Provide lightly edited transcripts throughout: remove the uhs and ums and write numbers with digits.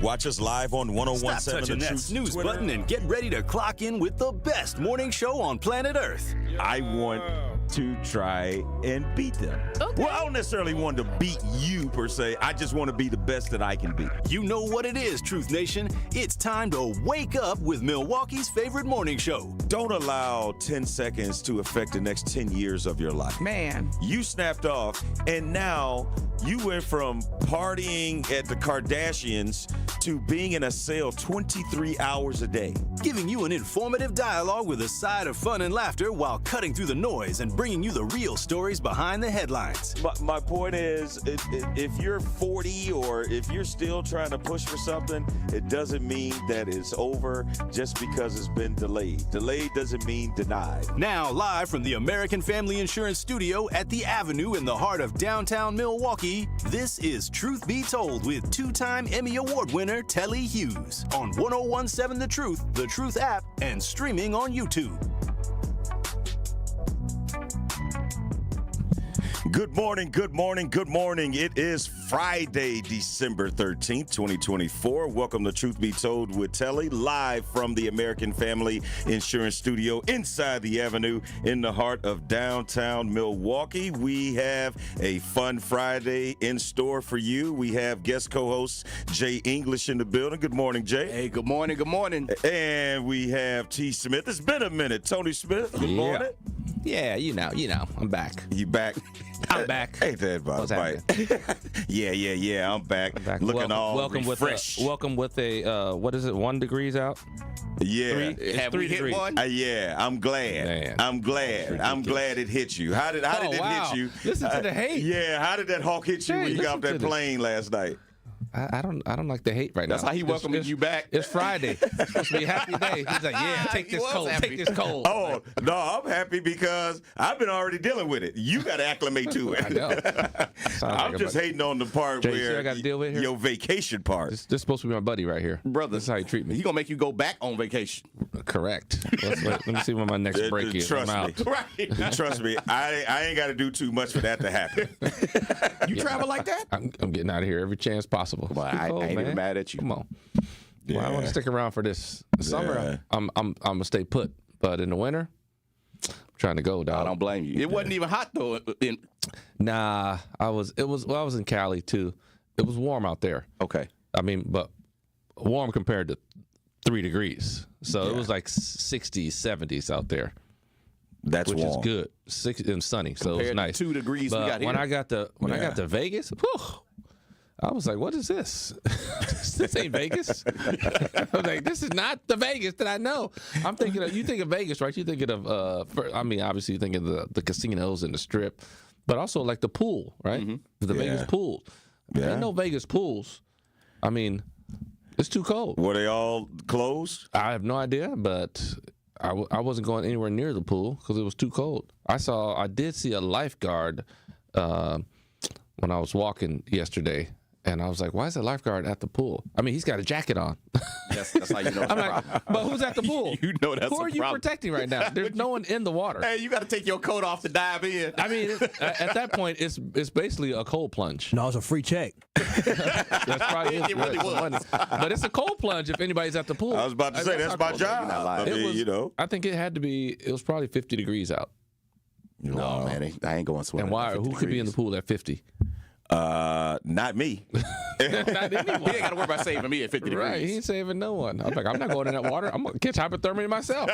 Watch us live on Stop 1017 touching The that Truth snooze Twitter. button and get ready to clock in with the best morning show on planet Earth. I want to try and beat them. Okay. Well, I don't necessarily want to beat you per se. I just want to be the best that I can be. You know what it is, Truth Nation. It's time to wake up with Milwaukee's favorite morning show. Don't allow 10 seconds to affect the next 10 years of your life. Man. You snapped off, and now you went from partying at the Kardashians to being in a cell 23 hours a day. Giving you an informative dialogue with a side of fun and laughter while cutting through the noise and bringing you the real stories behind the headlines. My point is, if you're 40 or if you're still trying to push for something, it doesn't mean that it's over just because it's been delayed. Delayed doesn't mean denied. Now, live from the American Family Insurance Studio at the Avenue in the heart of downtown Milwaukee, this is Truth Be Told with two-time Emmy Award winner Telly Hughes on 1017 The Truth app, and streaming on YouTube. Good morning, good morning, good morning. It is Friday, December 13th, 2024. Welcome to Truth Be Told with Telly, live from the American Family Insurance Studio inside the Avenue in the heart of downtown Milwaukee. We have a fun Friday in store for you. We have guest co-host Jay English in the building. Good morning, Jay. Hey, good morning, good morning. And we have T. Smith. It's been a minute. Tony Smith, good morning. Yeah, you know, I'm back. You back? I'm back. Ain't that about right? Yeah. I'm back. Looking all refreshed. Welcome with a what is it? 1 degrees out. Yeah. Have we hit one? Yeah. I'm glad. Man. I'm glad it hit you. How did it hit you? Listen to the hate. Yeah. How did that hawk hit you when you got off that plane last night? I don't like the hate right now. That's how he welcomed you back. It's Friday. It's supposed to be a happy day. He's like, yeah, take this cold. Take this cold. Oh, no, I'm happy because I've been already dealing with it. You got to acclimate to it. I know. I'm just hating on the part Jay, where I got to deal with here? Your vacation part. This is supposed to be my buddy right here. Brother. This is how you treat me. He going to make you go back on vacation. Correct. Let me see when my next break is. Trust I'm me. out. Right. Trust me. I ain't got to do too much for that to happen. You travel like that? I'm getting out of here every chance possible. Well, I ain't even mad at you. Come on. Yeah. Well, I want to stick around for this summer. Yeah. I'm gonna stay put, but in the winter, I'm trying to go, dog. I don't blame you. It wasn't even hot though. Nah, I was in Cali too. It was warm out there. Okay. I mean, but warm compared to 3 degrees. So it was like 60s, 70s out there. That's which warm. is good. 60 and sunny, so it was nice. 2 degrees but we got here. when I got to Vegas, whew, I was like, what is this? This ain't Vegas. I was like, this is not the Vegas that I know. I'm thinking of, you think of Vegas, right? You thinking of, obviously you think of the casinos and the strip, but also like the pool, right? Mm-hmm. The Vegas pool. Yeah. Ain't no Vegas pools. I mean, it's too cold. Were they all closed? I have no idea, but I wasn't going anywhere near the pool because it was too cold. I did see a lifeguard when I was walking yesterday, and I was like, why is the lifeguard at the pool? I mean, he's got a jacket on. That's how you know. I'm like, but who's at the pool? You know that's Who are you protecting right now? There's no one in the water. Hey, you got to take your coat off to dive in. I mean, at that point, it's basically a cold plunge. No, it's a free check. That's probably It really was. But it's a cold plunge if anybody's at the pool. I was about to say, that's my job. I mean, I think it was probably 50 degrees out. No, man, I ain't going swimming. And why? Who could be in the pool at 50? Not me. Not anyone. He ain't got to worry about saving me at 50 degrees. Right, he ain't saving no one. I'm like, I'm not going in that water. I'm gonna catch hypothermia myself.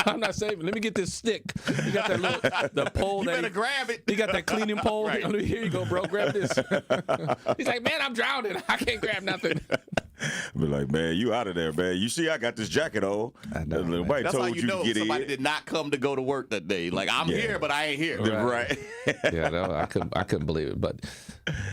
I'm not saving. Let me get this stick. You got that the pole. You better grab it. You got that cleaning pole. Right. Here you go, bro. Grab this. He's like, man, I'm drowning. I can't grab nothing. Be like, man, you out of there, man. You see, I got this jacket on. I know, Nobody That's told how you know to get somebody in. did not come to go to work that day. Like, I'm here, but I ain't here. Right. Yeah, no, I couldn't believe it. But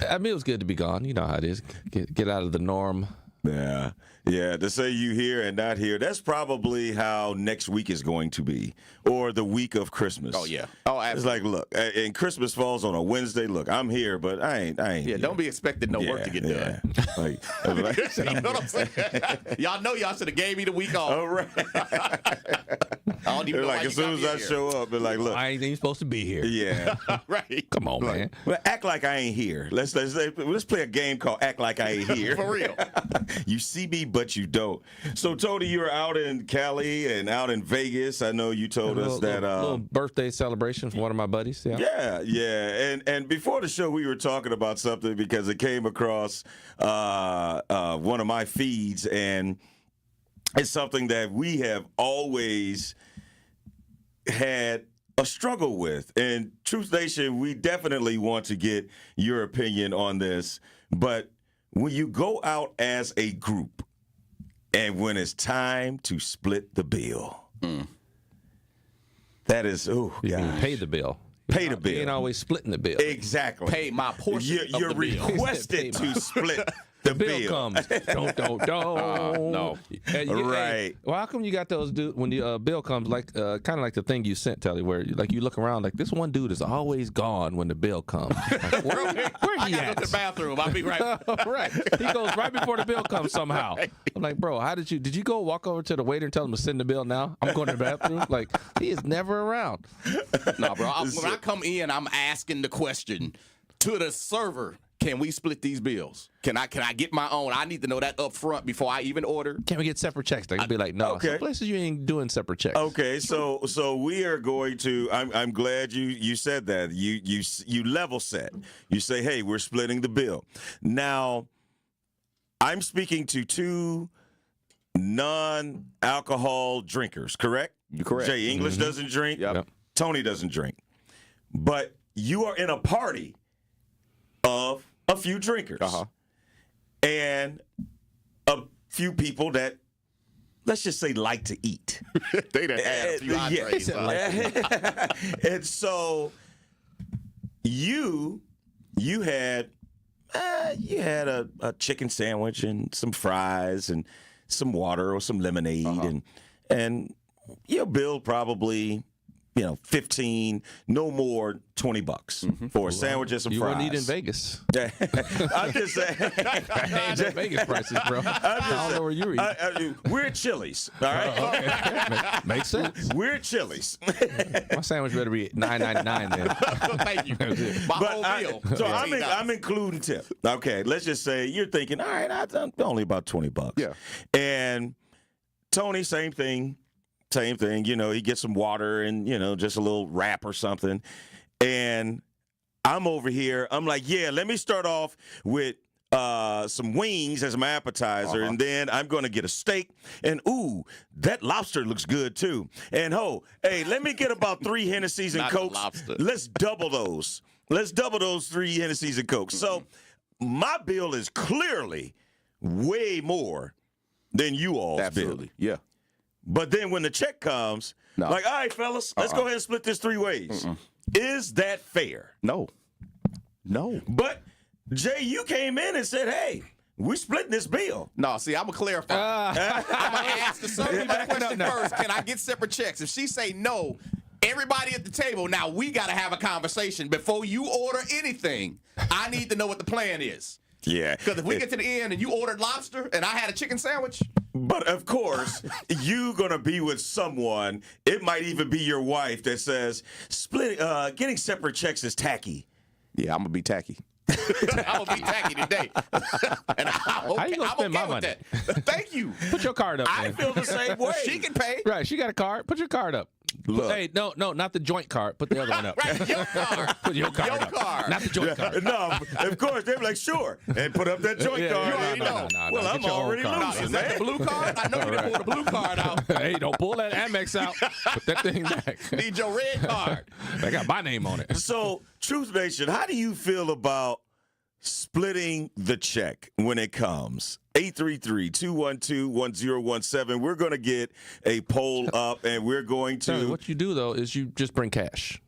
I mean, it was good to be gone. You know how it is. Get out of the norm. Yeah. To say you here and not here, that's probably how next week is going to be, or the week of Christmas. Oh, yeah. Oh, absolutely. It's like, look, and Christmas falls on a Wednesday. Look, I'm here, but I ain't Yeah, here. don't be expecting no work to get done. Like, You know what I'm saying? Y'all know y'all should have gave me the week off. all right. I don't even They're know like, why as you soon got as me I here. show up, they're like, look. I ain't even supposed to be here. Yeah. Right. Come on, man. Well, act like I ain't here. Let's play a game called Act Like I Ain't Here. For real. You see me, but you don't. So, Tony, you were out in Cali and out in Vegas. I know you told us that. Little birthday celebration from one of my buddies. Yeah. Yeah. And before the show, we were talking about something because it came across one of my feeds, and it's something that we have always had a struggle with. And Truth Nation, we definitely want to get your opinion on this. But when you go out as a group and when it's time to split the bill, that is, You can pay the bill. Pay the bill. You ain't always splitting the bill. Exactly. Pay my portion of You're the bill. requested to split the bill comes. Don't. No. Right. Well, how come you got those dude when the bill comes, like kind of like the thing you sent, Telly, where like you look around like this one dude is always gone when the bill comes. Like, where I he gotta go at? to the bathroom. I'll be right. Right. He goes right before the bill comes somehow. I'm like, bro, did you go walk over to the waiter and tell him to send the bill now? I'm going to the bathroom. Like, he is never around. No, bro. When I come in, I'm asking the question to the server. Can we split these bills? Can I get my own? I need to know that up front before I even order. Can we get separate checks? They can be like, no. Okay. Some places you ain't doing separate checks. Okay, so we are going to. I'm glad you said that. You level set. You say, hey, we're splitting the bill. Now, I'm speaking to two non-alcohol drinkers. Correct? You're correct. Jay English doesn't drink. Yep. Tony doesn't drink. But you are in a party of a few drinkers and a few people that, let's just say, like to eat. They done had a few entrees. And so you had a chicken sandwich and some fries and some water or some lemonade and your bill probably, 15, no more, $20 for a sandwich and some You fries. wouldn't eat in Vegas. I'm just saying. I ain't at Vegas prices, bro. I don't know where you eat. We're at Chili's, all right? Makes sense. We're at Chili's. My sandwich better be $9.99 then. Thank you. My whole meal. So $15. I'm including tip. Okay, let's just say you're thinking, all right, I'm only about $20. Yeah. And Tony, same thing. He gets some water and, just a little wrap or something. And I'm over here. I'm like, yeah, let me start off with some wings as my appetizer, and then I'm going to get a steak. And, ooh, that lobster looks good, too. And, hey, let me get about 3 Hennessy's and Not Cokes. lobster. Let's double those. Let's double those 3 Hennessy's and Cokes. So my bill is clearly way more than you all's bill. Absolutely. Yeah. But then when the check comes, like, all right, fellas, let's go ahead and split this 3 ways. Is that fair? No. But, Jay, you came in and said, hey, we're splitting this bill. No, see, I'm going to clarify. I'm going to ask the server the question first. Can I get separate checks? If she say no, everybody at the table, now we got to have a conversation. Before you order anything, I need to know what the plan is. Yeah. Because if we get to the end and you ordered lobster and I had a chicken sandwich. But, of course, you're going to be with someone, it might even be your wife, that says, getting separate checks is tacky. Yeah, I'm going to be tacky. I'm going to be tacky today. And How you going to spend my money? That. Thank you. Put your card up, I man. feel the same way. She can pay. Right, she got a card. Put your card up. Look. Hey, no, not the joint card. Put the other one up. Right, your card. Put your card Your up. card. Not the joint card. No, of course, they're like, sure, and put up that joint card. you already know. Well, Get I'm your own already card. No, losing, is that man. the blue card? I know you didn't pull the blue card out. Hey, don't pull that Amex out. Put that thing back. Need your red card. I got my name on it. So, Truth Nation, how do you feel about splitting the check when it comes? 833-212-1017. We're going to get a poll up, and we're going Tell me, to. what you do, though, is you just bring cash.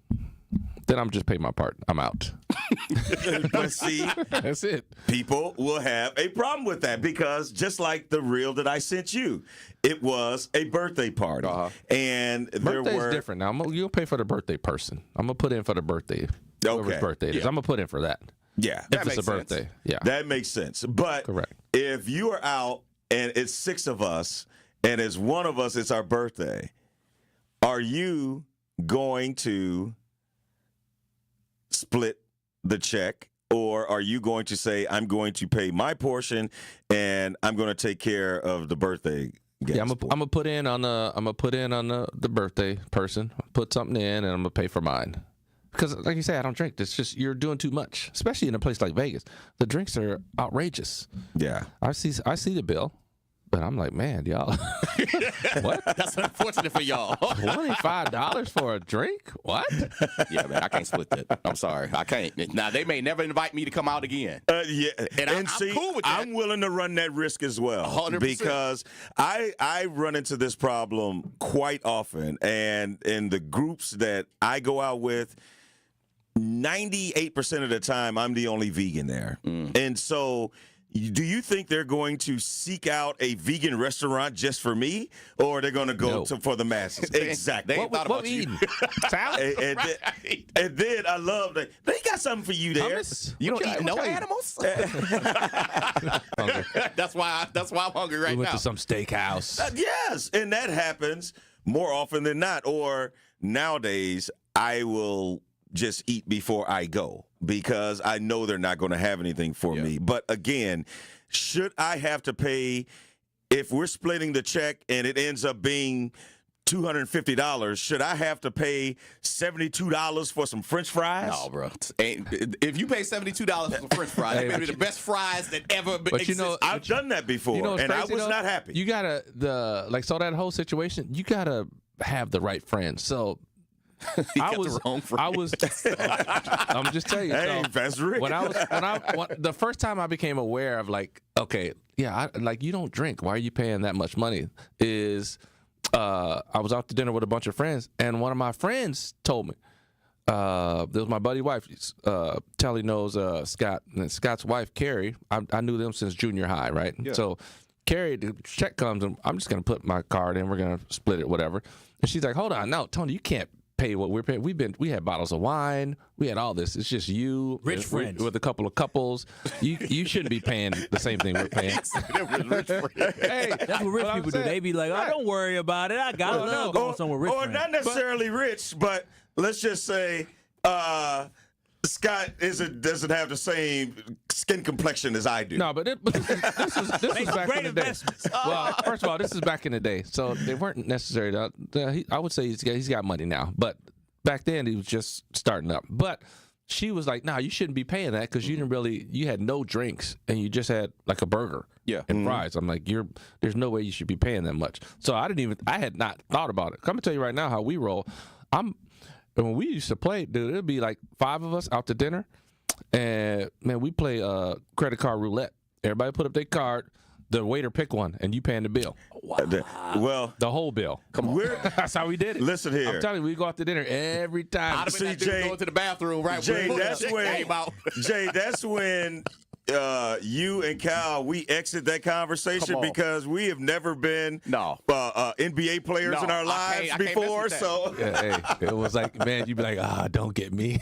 Then I'm just pay my part. I'm out. But see, That's it. people will have a problem with that because just like the reel that I sent you, it was a birthday party. And there Birthday's were. different. Now, you'll pay for the birthday person. I'm going to put in for the birthday. Whoever's Okay. birthday it is. I'm going to put in for that. Yeah. If it's a makes sense. birthday. Yeah. That makes sense. But Correct. if you are out and it's 6 of us and it's one of us, it's our birthday, are you going to split the check, or are you going to say, I'm going to pay my portion and I'm going to take care of the birthday guest? Yeah, I'm gonna put in on the birthday person. Put something in, and I'm gonna pay for mine. Because, like you say, I don't drink. It's just you're doing too much, especially in a place like Vegas. The drinks are outrageous. Yeah, I see the bill, but I'm like, man, y'all, what? That's unfortunate for y'all. $25 for a drink? What? Yeah, man, I can't split that. I'm sorry, I can't. Now they may never invite me to come out again. Yeah, and see, I'm cool with that. I'm willing to run that risk as well 100%. because I run into this problem quite often, and in the groups that I go out with, 98% of the time I'm the only vegan there, and so. Do you think they're going to seek out a vegan restaurant just for me, or they're going to go for the masses? Exactly. What we eating? Salad? And then I love that they got something for you there. Hummus? You don't eat no animals. That's why I'm hungry right We went now. to some steakhouse. Yes, and that happens more often than not. Or nowadays, I will just eat before I go because I know they're not going to have anything for me. But again, should I have to pay if we're splitting the check and it ends up being $250? Should I have to pay $72 for some French fries? No, bro. If you pay $72 for French fries, they may be the best fries that ever But you know, I've done that before, and I was not happy. You gotta that whole situation. You gotta have the right friends. So. I'm just telling you. Hey, so that's Rick. when the first time I became aware of like, okay, yeah, you don't drink. Why are you paying that much money? Is I was out to dinner with a bunch of friends, and one of my friends told me, there was my buddy's wife. Telly knows Scott, and Scott's wife, Carrie. I knew them since junior high, right? Yeah. So Carrie, the check comes, and I'm just going to put my card in. We're going to split it, whatever. And she's like, hold on. No, Tony, you can't pay what we're paying. We had bottles of wine. We had all this. It's just you, rich friends with a couple of couples. You shouldn't be paying the same thing we're paying. Hey, that's what rich people do. They be like, "Oh, don't worry about it. I got love going somewhere rich." Or not necessarily rich, but let's just say Scott doesn't have the same skin complexion as I do. No, but this was back in the day. Well, first of all, this is back in the day, so they weren't necessary. I would say he's got money now, but back then he was just starting up. But she was like, "No, you shouldn't be paying that because you had no drinks and you just had like a burger and fries." I'm like, there's no way you should be paying that much. So I had not thought about it. I'm gonna tell you right now how we roll. When we used to play, dude, it'd be like 5 of us out to dinner, and man, we play credit card roulette. Everybody put up their card, the waiter pick one, and you paying the bill. Wow. Well, the whole bill. Come on, that's how we did it. Listen here, I'm telling you, we go out to dinner every time. I'd have been going to the bathroom right. Jay, that's when you and Cal, we exit that conversation because we have never been NBA players in our lives before. So it was like, man, you'd be like, don't get me.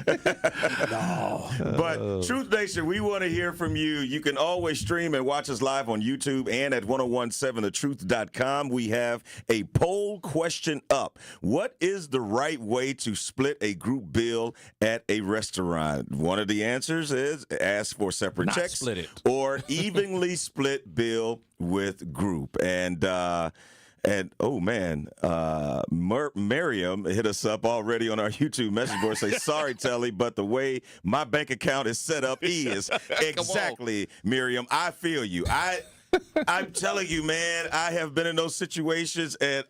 But Truth Nation, we want to hear from you. You can always stream and watch us live on YouTube and at 1017thetruth.com. We have a poll question up. What is the right way to split a group bill at a restaurant? One of the answers is ask for separate checks, split it, or evenly split bill with group. And oh man, Miriam hit us up already on our YouTube message board. Say, sorry, Telly, but the way my bank account is set up is exactly, Miriam. I feel you. I'm telling you, man. I have been in those situations, and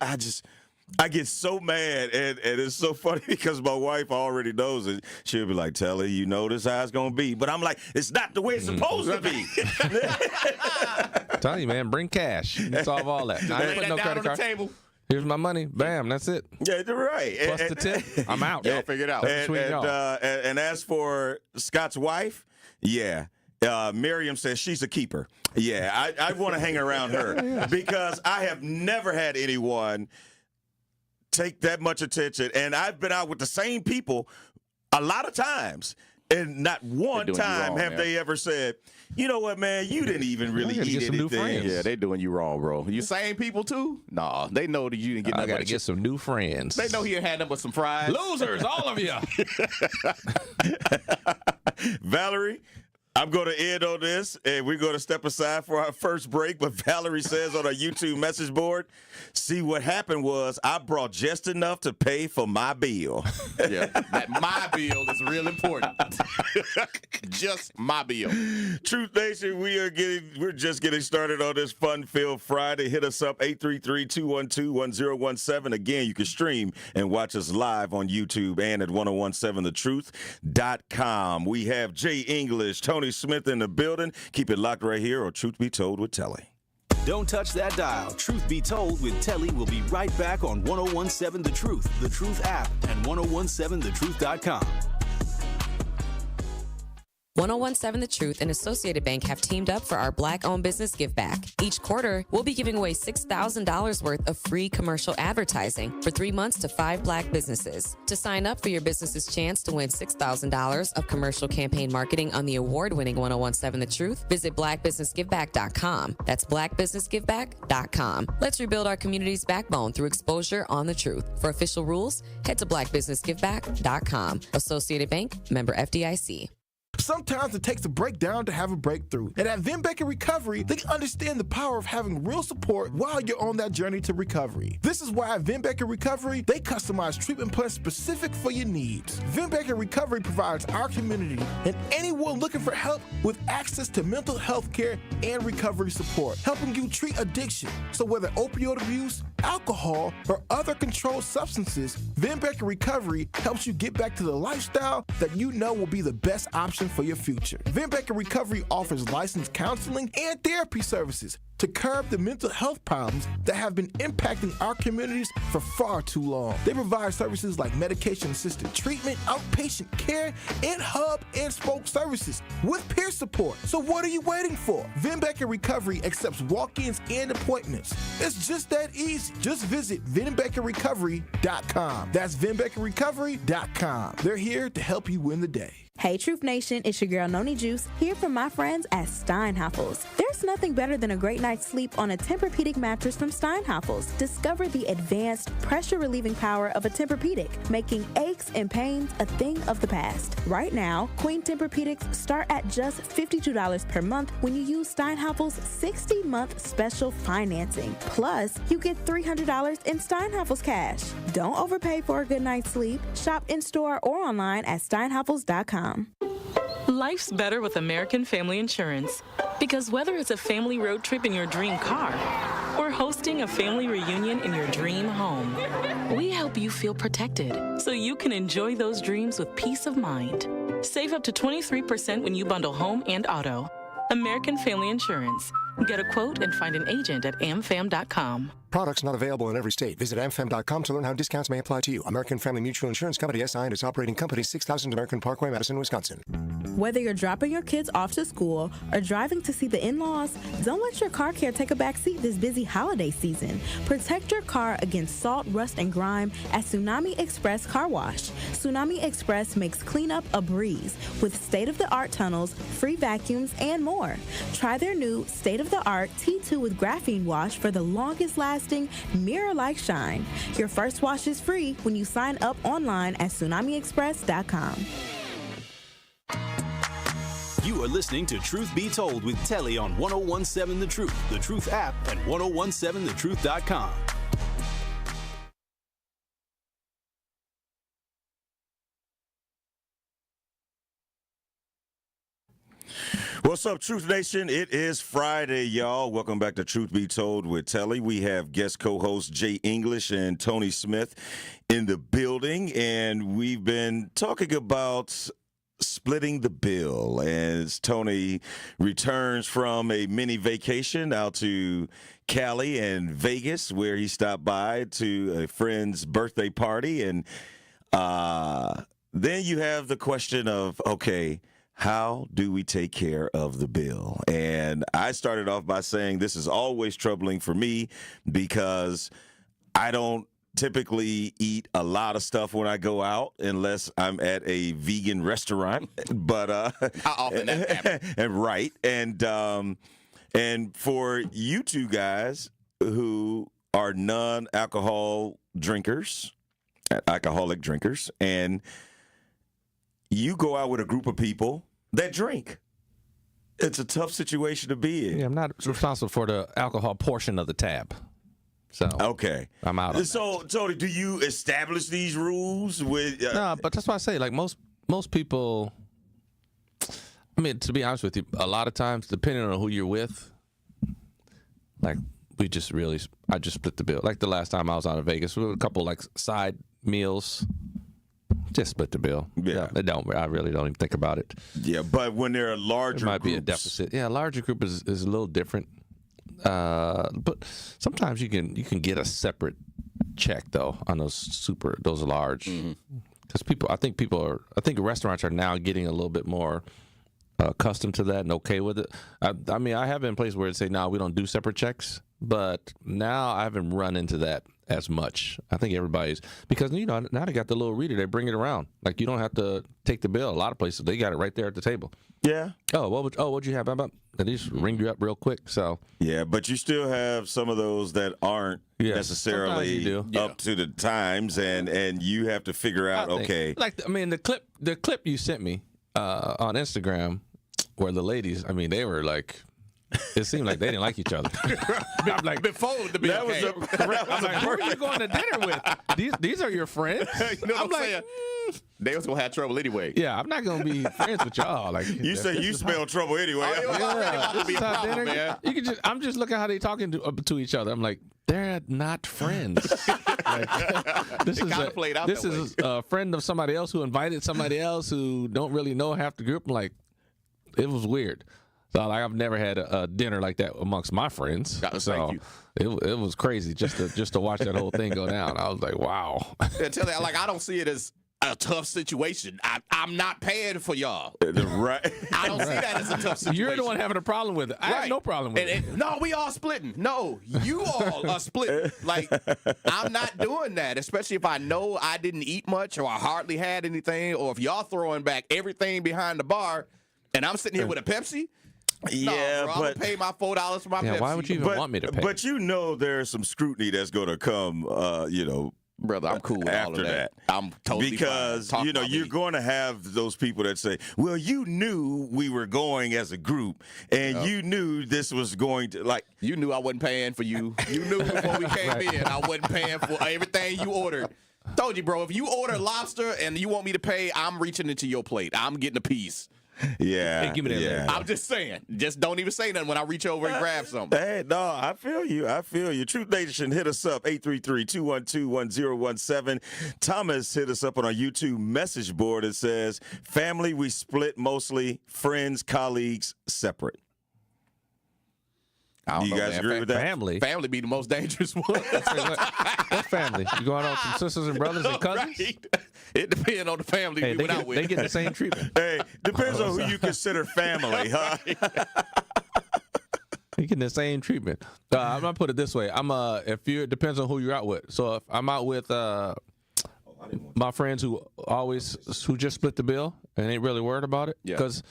I get so mad, and it's so funny because my wife already knows it. She'll be like, Telly, you know this how it's going to be. But I'm like, it's not the way it's supposed to be. I'm telling you, man, bring cash. You can solve all that. I ain't putting no credit card. Table. Here's my money. Bam, that's it. Yeah, you're right. Plus the tip, I'm out. Y'all figure it out. And as for Scott's wife, Miriam says she's a keeper. Yeah, I want to hang around her because I have never had anyone take that much attention, and I've been out with the same people a lot of times, And not one doing you time wrong, have man. they ever said, you know what, man, you didn't even really gotta eat get some new anything. friends. Yeah, they doing you wrong, bro. You same people too? Nah, they know that you didn't get I nothing. got to but get some new friends. They know he had nothing but some fries. Losers, all of you. Valerie, I'm going to end on this, and we're going to step aside for our first break. But Valerie says on our YouTube message board, see, what happened was I brought just enough to pay for my bill. Yeah, that my bill is real important. Just my bill. Truth Nation, we're just getting started on this fun-filled Friday. Hit us up, 833-212-1017. Again, you can stream and watch us live on YouTube and at 1017thetruth.com. We have Jay English, Tony Smith in the building. Keep it locked right here on Truth Be Told with Telly. Don't touch that dial. Truth Be Told with Telly will be right back on 1017 The Truth, The Truth app, and 1017thetruth.com. 1017 The Truth and Associated Bank have teamed up for our Black-owned business give back. Each quarter, we'll be giving away $6,000 worth of free commercial advertising for 3 months to 5 Black businesses. To sign up for your business's chance to win $6,000 of commercial campaign marketing on the award-winning 1017 The Truth, visit blackbusinessgiveback.com. That's blackbusinessgiveback.com. Let's rebuild our community's backbone through exposure on the truth. For official rules, head to blackbusinessgiveback.com. Associated Bank, member FDIC. Sometimes it takes a breakdown to have a breakthrough. And at Vin Baker Recovery, they understand the power of having real support while you're on that journey to recovery. This is why at Vin Baker Recovery, they customize treatment plans specific for your needs. Vin Baker Recovery provides our community and anyone looking for help with access to mental health care and recovery support, helping you treat addiction. So whether opioid abuse, alcohol, or other controlled substances, Vin Baker Recovery helps you get back to the lifestyle that you know will be the best option for your future. Vin Baker Recovery offers licensed counseling and therapy services to curb the mental health problems that have been impacting our communities for far too long. They provide services like medication-assisted treatment, outpatient care, and hub and spoke services with peer support. So what are you waiting for? Vin Baker Recovery accepts walk-ins and appointments. It's just that easy. Just visit VinBakerRecovery.com. That's VinBakerRecovery.com. They're here to help you win the day. Hey Truth Nation, it's your girl Noni Juice here from my friends at Steinhafels. There's nothing better than a great night's sleep on a Tempur-Pedic mattress from Steinhafels. Discover the advanced pressure-relieving power of a Tempur-Pedic, making aches and pains a thing of the past. Right now, Queen Tempur-Pedics start at just $52 per month when you use Steinhafels' 60-month special financing. Plus, you get $300 in Steinhafels cash. Don't overpay for a good night's sleep. Shop in-store or online at steinhafels.com. Life's better with American Family Insurance. Because whether it's a family road trip in your dream car or hosting a family reunion in your dream home, we help you feel protected so you can enjoy those dreams with peace of mind. Save up to 23% when you bundle home and auto. American Family Insurance. Get a quote and find an agent at amfam.com. Products not available in every state. Visit amfam.com to learn how discounts may apply to you. American Family Mutual Insurance Company, SI, and its operating company, 6000 American Parkway, Madison, Wisconsin. Whether you're dropping your kids off to school or driving to see the in-laws, don't let your car care take a back seat this busy holiday season. Protect your car against salt, rust, and grime at Tsunami Express Car Wash. Tsunami Express makes cleanup a breeze with state-of-the-art tunnels, free vacuums, and more. Try their new state-of-the-art T2 with graphene wash for the longest-lasting mirror-like shine. Your first wash is free when you sign up online at tsunamiexpress.com. You are listening to Truth Be Told with Telly on 1017 The Truth app, and 1017thetruth.com. What's up, Truth Nation? It is Friday, y'all. Welcome back to Truth Be Told with Telly. We have guest co-hosts Jay English and Tony Smith in the building, and we've been talking about splitting the bill as Tony returns from a mini vacation out to Cali and Vegas, where he stopped by to a friend's birthday party. And then you have the question of, okay, how do we take care of the bill? And I started off by saying this is always troubling for me because I don't typically eat a lot of stuff when I go out, unless I'm at a vegan restaurant. But how often that happens? And right, and for you two guys who are non-alcoholic drinkers, and you go out with a group of people that drink. It's a tough situation to be in. Yeah, I'm not responsible for the alcohol portion of the tab. So okay, I'm out on So, Tony, do you establish these rules with? No, but that's why I say, like most people. I mean, to be honest with you, a lot of times, depending on who you're with, like I just split the bill. Like the last time I was out of Vegas, we had a couple like side meals. Just split the bill. Yeah. I really don't even think about it. Yeah, but when there are larger There might be a groups- deficit. Yeah, a larger group is a little different. But sometimes you can get a separate check though on those large. Because I think restaurants are now getting a little bit more accustomed to that and okay with it. I mean, I have been in places where it say, no, we don't do separate checks, but now I haven't run into that as much. I think everybody's, because now they got the little reader, they bring it around. Like you don't have to take the bill. A lot of places they got it right there at the table. Yeah. What'd you have? They just ring you up real quick. So yeah, but you still have some of those that aren't necessarily up to the times, and you have to figure out. Okay, the clip you sent me on Instagram, where the ladies, I mean, they were like. It seemed like they didn't like each other. I'm like, before the bill that was correct. I'm like, who are you going to dinner with? These are your friends? You know what I'm saying? They was gonna have trouble anyway. Yeah, I'm not gonna be friends with y'all. Like you say, you spell trouble anyway. This is how dinner, man. I'm just looking how they talking to each other. I'm like, they're not friends. This is a friend of somebody else who invited somebody else who don't really know half the group. I'm like, it was weird. So like I've never had a dinner like that amongst my friends. Thank you. It was crazy just to watch that whole thing go down. I was like, wow. Yeah, tell you, like I don't see it as a tough situation. I'm not paying for y'all. Right. I don't see that as a tough situation. You're the one having a problem with it. I have no problem with it. No, we all splitting. No, you all are splitting. Like, I'm not doing that, especially if I know I didn't eat much or I hardly had anything, or if y'all throwing back everything behind the bar and I'm sitting here with a Pepsi. Yeah, bro, I'm gonna pay my $4 for my Pepsi. Why would you even want me to pay? But there's some scrutiny that's going to come, brother, I'm cool with after all of that. I'm fine. totally Because you're going to have those people that say, well, you knew we were going as a group, and you knew this was going to, like, you knew I wasn't paying for you. You knew before we came in I wasn't paying for everything you ordered. Told you, bro, if you order lobster and you want me to pay, I'm reaching into your plate. I'm getting a piece. Yeah. Hey, give me that. Yeah. I'm just saying. Just don't even say nothing when I reach over and grab something. Hey, no, I feel you. Truth Nation, hit us up, 833-212-1017. Thomas hit us up on our YouTube message board. It says, family, we split mostly. Friends, colleagues, separate. Do you guys agree with that? Family be the most dangerous one. What family? You going out with some sisters and brothers and cousins? Right. It depends on the family we went out with. They get the same treatment. Hey, depends on who you consider family, huh? You're getting the same treatment. I'm gonna put it this way. It depends on who you're out with. So if I'm out with my friends who just split the bill and ain't really worried about it, because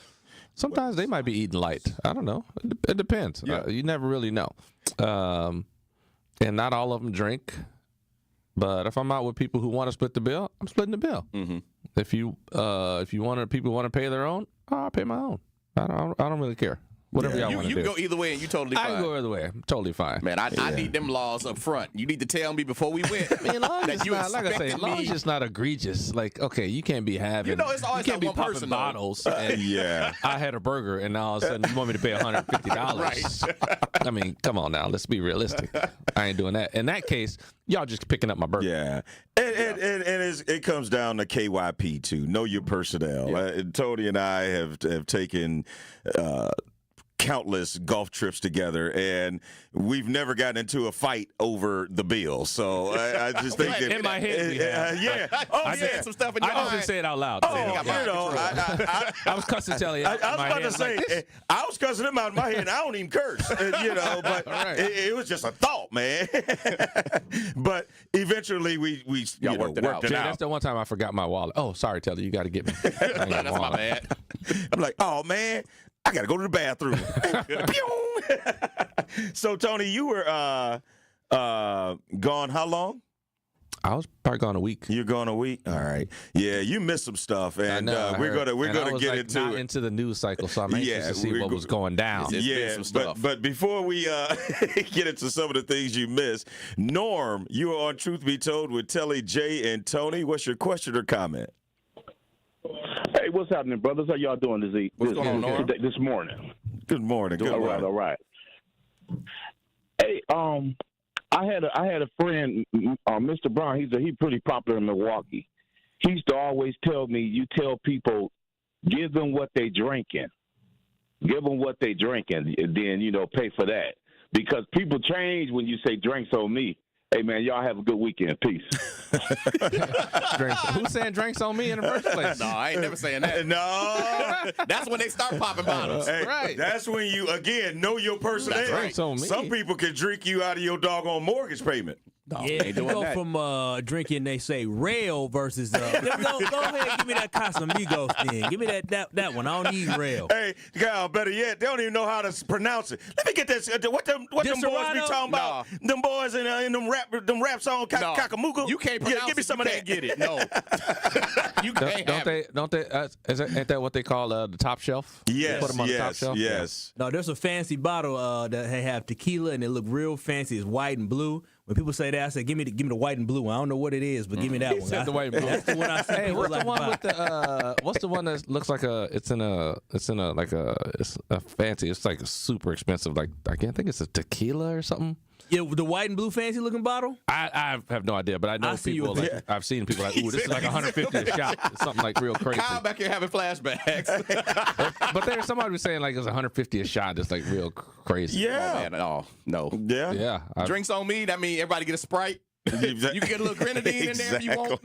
sometimes they might be eating light. I don't know. It depends. Yeah. You never really know. And not all of them drink. But if I'm out with people who want to split the bill, I'm splitting the bill. Mm-hmm. If people want to pay their own, I'll pay my own. I don't really care. Whatever y'all want to do. You can go either way, and you totally fine. I can go either way. I'm totally fine. Man, I need them laws up front. You need to tell me before we went that you expected long as me. it's just not egregious. Like, okay, you can't be having. It's always you can't that be one popping person bottles. And I had a burger, and now all of a sudden you want me to pay $150. Right. I mean, come on now. Let's be realistic. I ain't doing that. In that case, y'all just picking up my burger. Yeah. And it comes down to KYP, too. Know your personnel. Yeah. Tony and I have taken countless golf trips together, and we've never gotten into a fight over the bill. So I just think that in my head, we have. yeah. Oh, I yeah. said some stuff in your I just mind. didn't say it out loud. Oh, I was cussing Telly out. I was in my about to head. say, Like, this- I was cussing him out in my head, and I don't even curse, but Right. it was just a thought, man. But eventually, we worked it out. Jay, that's the one time I forgot my wallet. Oh, sorry, Telly, you got to get me. That's my bad. I'm like, oh, man, I got to go to the bathroom. So, Tony, you were gone how long? I was probably gone a week. You're gone a week? All right. Yeah, you missed some stuff, and we're gonna get into not it. into the news cycle, so I'm anxious to see what was going down. It's been some stuff. But before we get into some of the things you missed, Norm, you are on Truth Be Told with Telly, Jay, and Tony. What's your question or comment? Hey, what's happening, brothers? How y'all doing What's going on, Norm? this morning? Good morning. Good morning. All right. Hey, I had a friend, Mr. Brown. He's pretty popular in Milwaukee. He used to always tell me, you tell people, give them what they drinking. Give them what they drinking, and then, pay for that. Because people change when you say drinks on me. Hey, man, y'all have a good weekend. Peace. Who's saying drinks on me in the first place? No, I ain't never saying that. No. That's when they start popping bottles. Hey, Right. That's when you, again, know your personality. That's right. Drinks on me. Some people can drink you out of your doggone mortgage payment. No, Yeah, ain't you doing go that. from drinking, they say, rail versus go ahead, give me that Casamigos thing. Give me that one. I don't need rail. Hey, God, better yet, they don't even know how to pronounce it. Let me get this. What them boys be Desperado? talking about? Them boys in them rap songs, No. Cockamooga. You can't pronounce give me it. some You of can't that. get it. No. You can't have it. Don't they? Ain't that what they call the top shelf? Yes, Put them on the top yes, shelf. yes. No, there's a fancy bottle that they have tequila and it look real fancy. It's white and blue. When people say that, I say, give me the white and blue. I don't know what it is, but give me that one. said the white and blue. That's the one I said. Hey, what's the one with the? What's the one that looks like it's a fancy. It's like super expensive. Like I think it's a tequila or something. Yeah, the white and blue fancy looking bottle. I have no idea, but I know I see people you- like I've seen people like, ooh, this is like 150 a shot. It's something like real crazy. Kyle back here having flashbacks. But there's somebody was saying like it's 150 a shot. It's like real crazy. Yeah. Oh, man, no. Yeah. Yeah. Drinks on me, that means everybody get a Sprite. You can get a little grenadine in there if you want.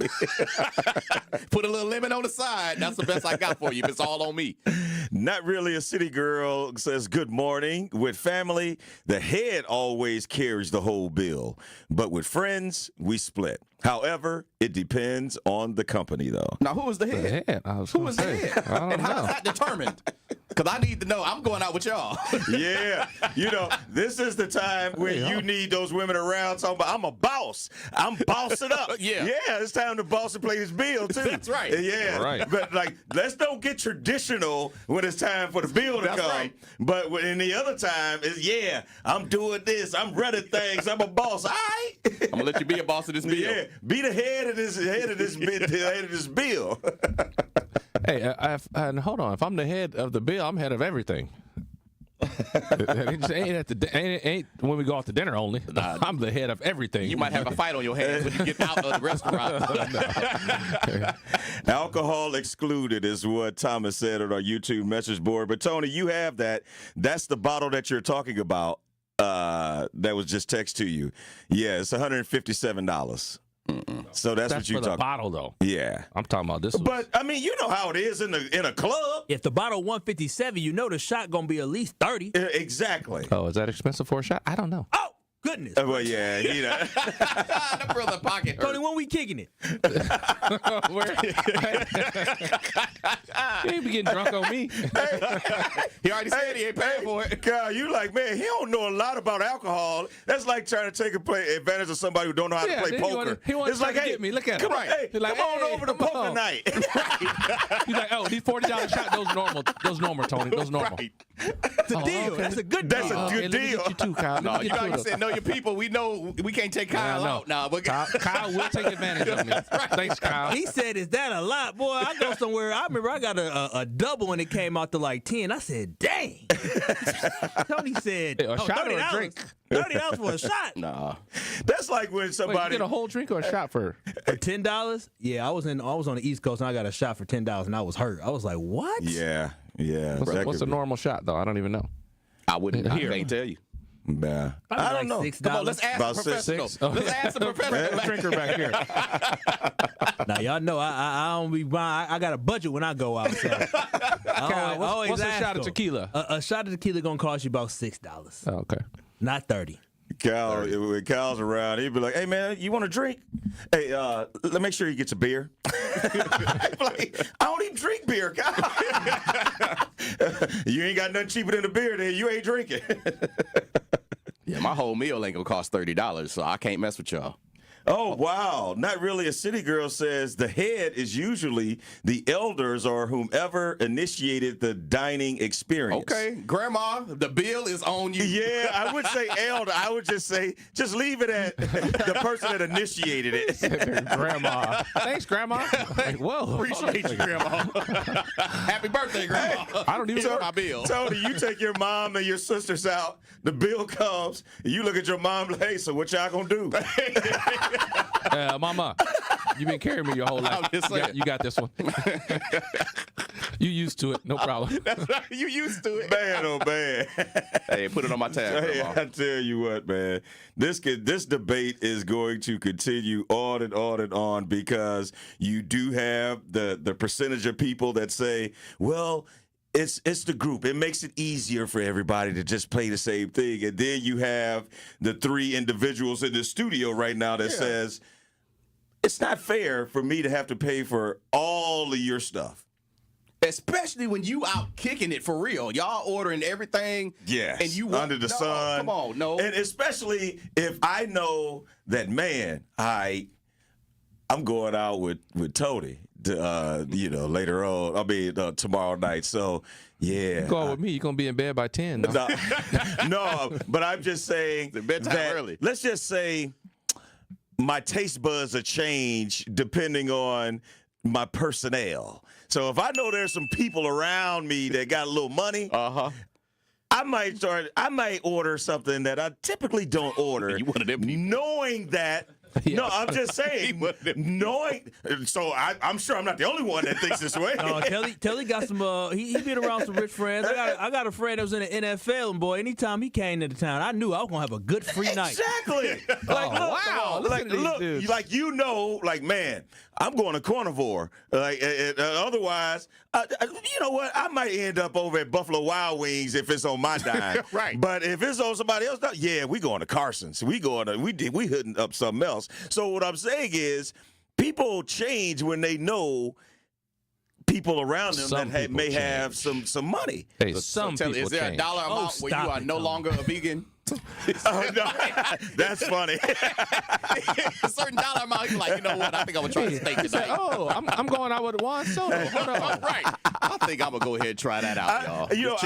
Put a little lemon on the side. That's the best I got for you. If it's all on me. Not really a city girl says good morning. With family, the head always carries the whole bill. But with friends, we split. However, it depends on the company, though. Now, who was the head? Who was the head? I don't And how know. is that determined? Because I need to know. I'm going out with y'all. Yeah. This is the time when you need those women around talking about, I'm a boss. I'm bossing up. Yeah. Yeah, it's time to boss and play his bill, too. That's right. Yeah. Right. But, let's don't get traditional when it's time for the bill to That's come. right. But in the other time, I'm doing this. I'm running things. I'm a boss. All right. I'm going to let you be a boss of this bill. Yeah. Be the head of this bill. Hey, and hold on. If I'm the head of the bill, I'm head of everything. It ain't when we go out to dinner only. I'm the head of everything. You might have a fight on your hands when you get out of the restaurant. Alcohol excluded is what Thomas said on our YouTube message board. But, Tony, you have that. That's the bottle that you're talking about that was just text to you. Yeah, it's $157. So that's what you for the talking. bottle though. Yeah, I'm talking about this one. but I mean, you know how it is in a club. If the bottle 157, you know the shot gonna be at least 30. Exactly. Oh, is that expensive for a shot? I don't know. Oh goodness! Well, yeah, That brother pocket hurt. Tony, when we kicking it? You ain't be getting drunk on me. He already said he ain't paying for it. God, you like, man, he don't know a lot about alcohol. That's like trying to take advantage of somebody who don't know how to play poker. He wanted It's to like, try to hey, get me. Look at come him. on, hey, He's like, come on hey, over to come poker on. night. He's like, oh, these $40 shot. Those normal, Tony. Those normal. Right. It's a deal. okay. That's a good That's deal. a good Hey, let me deal. get you two, Kyle. No, Let me you get know, two you of said know your people. We know we can't take Kyle I know. out now. But Kyle will take advantage of me. Thanks, Kyle. He said, "Is that a lot, boy?" I go somewhere. I remember I got a double and it came out to like 10. I said, "Dang." Tony said, Hey, a shot or a $30. drink? $30 for a shot. nah. That's like when Wait, you somebody. get a whole drink or a shot for? For $10? Yeah, I was on the East Coast and I got a shot for $10 and I was hurt. I was like, "What?" Yeah. What's that a could be. normal shot though? I don't even know. I wouldn't. I Here. can't tell you. Nah. I don't know. $6. Come on, let's ask About a professional. $6. Let's ask a professional. Drinker back here. Now y'all know I don't be buying. I got a budget when I go out. So I always What's a ask shot of them. tequila? A shot of tequila gonna cost you about $6, Oh, okay. not 30. Cal, when Cal's around, he'd be like, "Hey man, you want a drink? Hey, let make sure he gets a beer." Like, I don't even drink beer, Cal. You ain't got nothing cheaper than a beer, then you ain't drinking. Yeah, my whole meal ain't gonna cost $30, so I can't mess with y'all. Oh, wow. Not really. A city girl says the head is usually the elders or whomever initiated the dining experience. Okay, Grandma, the bill is on you. Yeah, I would say elder. I would just say, just leave it at the person that initiated it. Grandma. Thanks, Grandma. Like, whoa. Appreciate you, Grandma. Happy birthday, Grandma. I don't even Here's my bill. Tony, you take your mom and your sisters out, the bill comes, and you look at your mom like, hey, so what y'all gonna do? Mama, you've been carrying me your whole life. You got this one. You used to it. No problem. That's right. You used to it. Man, oh man. Hey, put it on my tab, Hey, Grandma. I tell you what, man, this debate is going to continue on and on and on because you do have the percentage of people that say, well, it's the group. It makes it easier for everybody to just play the same thing. And then you have the three individuals in the studio right now that says, it's not fair for me to have to pay for all of your stuff. Especially when you out kicking it for real. Y'all ordering everything. Yes. And you want, under the no, sun. Come on, no. And especially if I know that, man, I'm going out with Tony, later on. I mean, tomorrow night. So, yeah. Go on with me. You're going to be in bed by 10. No? No, but I'm just saying bedtime that, early. Let's just say my taste buds are changed depending on my personnel. So if I know there's some people around me that got a little money, I might order something that I typically don't order. You one of them people. Knowing that. No, I'm just saying. Knowing, so I'm sure I'm not the only one that thinks this way. No, Telly got some. He been around some rich friends. I got a friend that was in the NFL, and boy, anytime he came into town, I knew I was gonna have a good free night. Exactly. Wow. Like man, I'm going to carnivore. Otherwise, you know what? I might end up over at Buffalo Wild Wings if it's on my dime. Right. But if it's on somebody else, we going to Carson's. We hitting up something else. So what I'm saying is, people change when they know people around them that may have some money. Hey, So tell me, is there a dollar amount where you are no longer a vegan? Oh, no. That's funny. A certain dollar amount, you're like, you know what? I think I'm gonna try the steak tonight. Oh, I'm going out with Juan Soto. Hold on. Right. I think I'm gonna go ahead and try that out, y'all.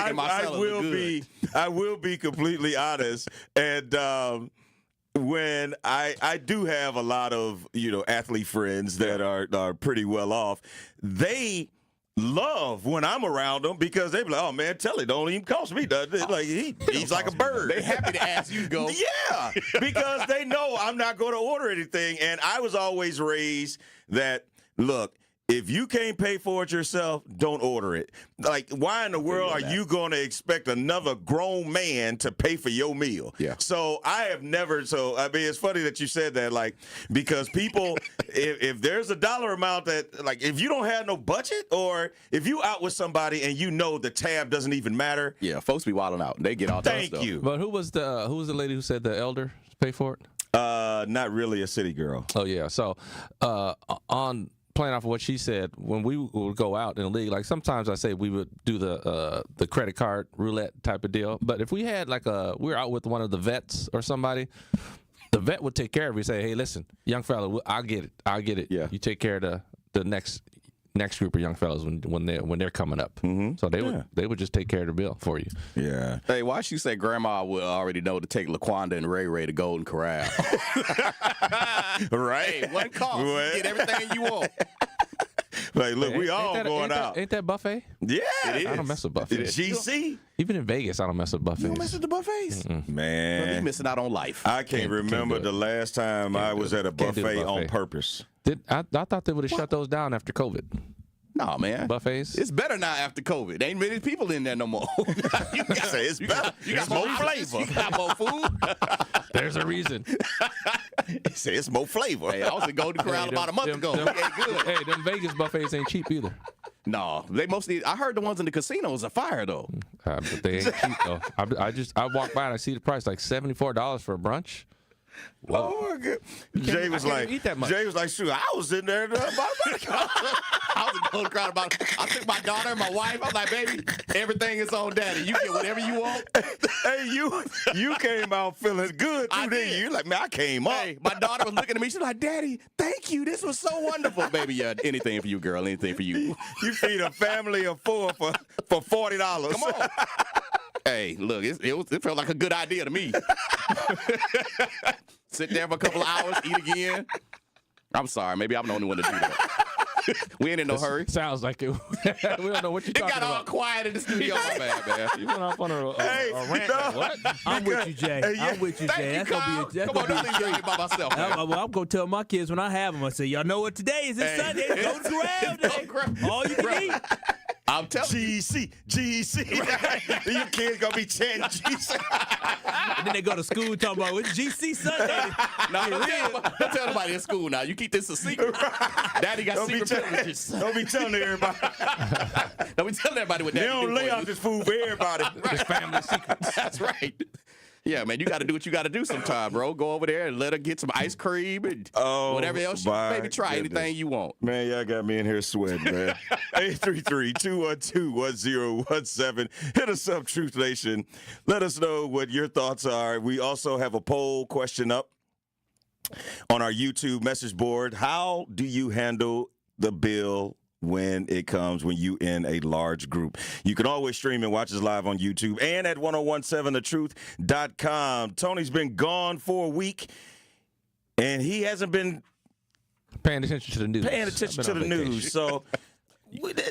I will be completely honest, and when I do have a lot of athlete friends that are pretty well off, they love when I'm around them because they be like, oh man, Telly don't even cost me nothing. Like he's like a bird. They happy to ask you to go. Yeah, because they know I'm not going to order anything. And I was always raised that, look, if you can't pay for it yourself, don't order it. Like, why in the world are you going to expect another grown man to pay for your meal? Yeah. So I have never. So I mean, it's funny that you said that, like, because people, if there's a dollar amount that, like, if you don't have no budget, or if you out with somebody and you know the tab doesn't even matter. Yeah, folks be wilding out. They get all that stuff. Thank you. But who was the lady who said the elder pay for it? Not really a city girl. Oh, yeah. So on playing off of what she said, when we would go out in the league, like sometimes I say we would do the credit card roulette type of deal. But if we had we were out with one of the vets or somebody, the vet would take care of it. Say, hey, listen, young fella, I'll get it. Yeah. You take care of the next group of young fellas when they're coming up. Mm-hmm. So they would just take care of the bill for you. Yeah. Hey, why she say Grandma would already know to take LaQuanda and Ray Ray to Golden Corral? Right. Hey, one cost. You get everything you want. Like, look, we all going out. Ain't that buffet? Yeah, it is. I don't mess with buffets. GC? Even in Vegas, I don't mess with buffets. You don't mess with the buffets? Man. Well, you missing out on life. I can't remember the last time I was at a buffet on purpose. I thought they would have shut those down after COVID. No, man. Buffets? It's better now after COVID. Ain't many people in there no more. You got, Say it's better. You got more flavor. You got more food. There's a reason. He said it's more flavor. Hey, I was in Golden Corral about a month ago. Them, We ate good. hey, them Vegas buffets ain't cheap either. No, they mostly. I heard the ones in the casinos are fire though. But they ain't cheap though. I walk by and I see the price like $74 for a brunch. Oh my God. Jay was like, eat that much. Jay was like, shoot, I was in there about I was in Golden Corral about. I took my daughter and my wife. I was like, baby, everything is on daddy. You get whatever you want. Hey, you came out feeling good too, didn't you? You're like, man, I came up. Hey, my daughter was looking at me. She's like, Daddy, thank you. This was so wonderful, baby. Yeah, anything for you, girl. Anything for you. You feed a family of 4 for $40. Come on. Hey, look, it felt like a good idea to me. Sit there for a couple of hours, eat again. I'm sorry. Maybe I'm the only one to do that. We ain't in no hurry. Sounds like it. We don't know what you're talking about. It got all quiet in the studio. My bad, man. You went off on a rant. no. What? I'm with you, Jay. Hey, yeah. I'm with you, Thank Jay. you, That's Kyle. gonna be Come on, don't leave me by myself, man. I'm gonna tell my kids when I have them. I say, y'all know what today is? It's Sunday. Go grab it. All you can eat. I'm telling you. GC. Your kids gonna be chanting GC. And then they go to school talking about it's GC Sunday. No, don't tell nobody in school now. You keep this a secret. Daddy got secret privileges. Don't be telling everybody. Don't be telling everybody what They Daddy don't do lay for out you. this food for everybody. It's family secrets. That's right. Yeah, man, you got to do what you got to do sometime, bro. Go over there and let her get some ice cream and whatever else. Maybe try anything you want. Man, y'all got me in here sweating, man. 833-212-1017. Hit us up, Truth Nation. Let us know what your thoughts are. We also have a poll question up on our YouTube message board. How do you handle the bill when you in a large group? You can always stream and watch us live on YouTube and at 1017thetruth.com. Tony's been gone for a week, and he hasn't been Paying attention to the news. So,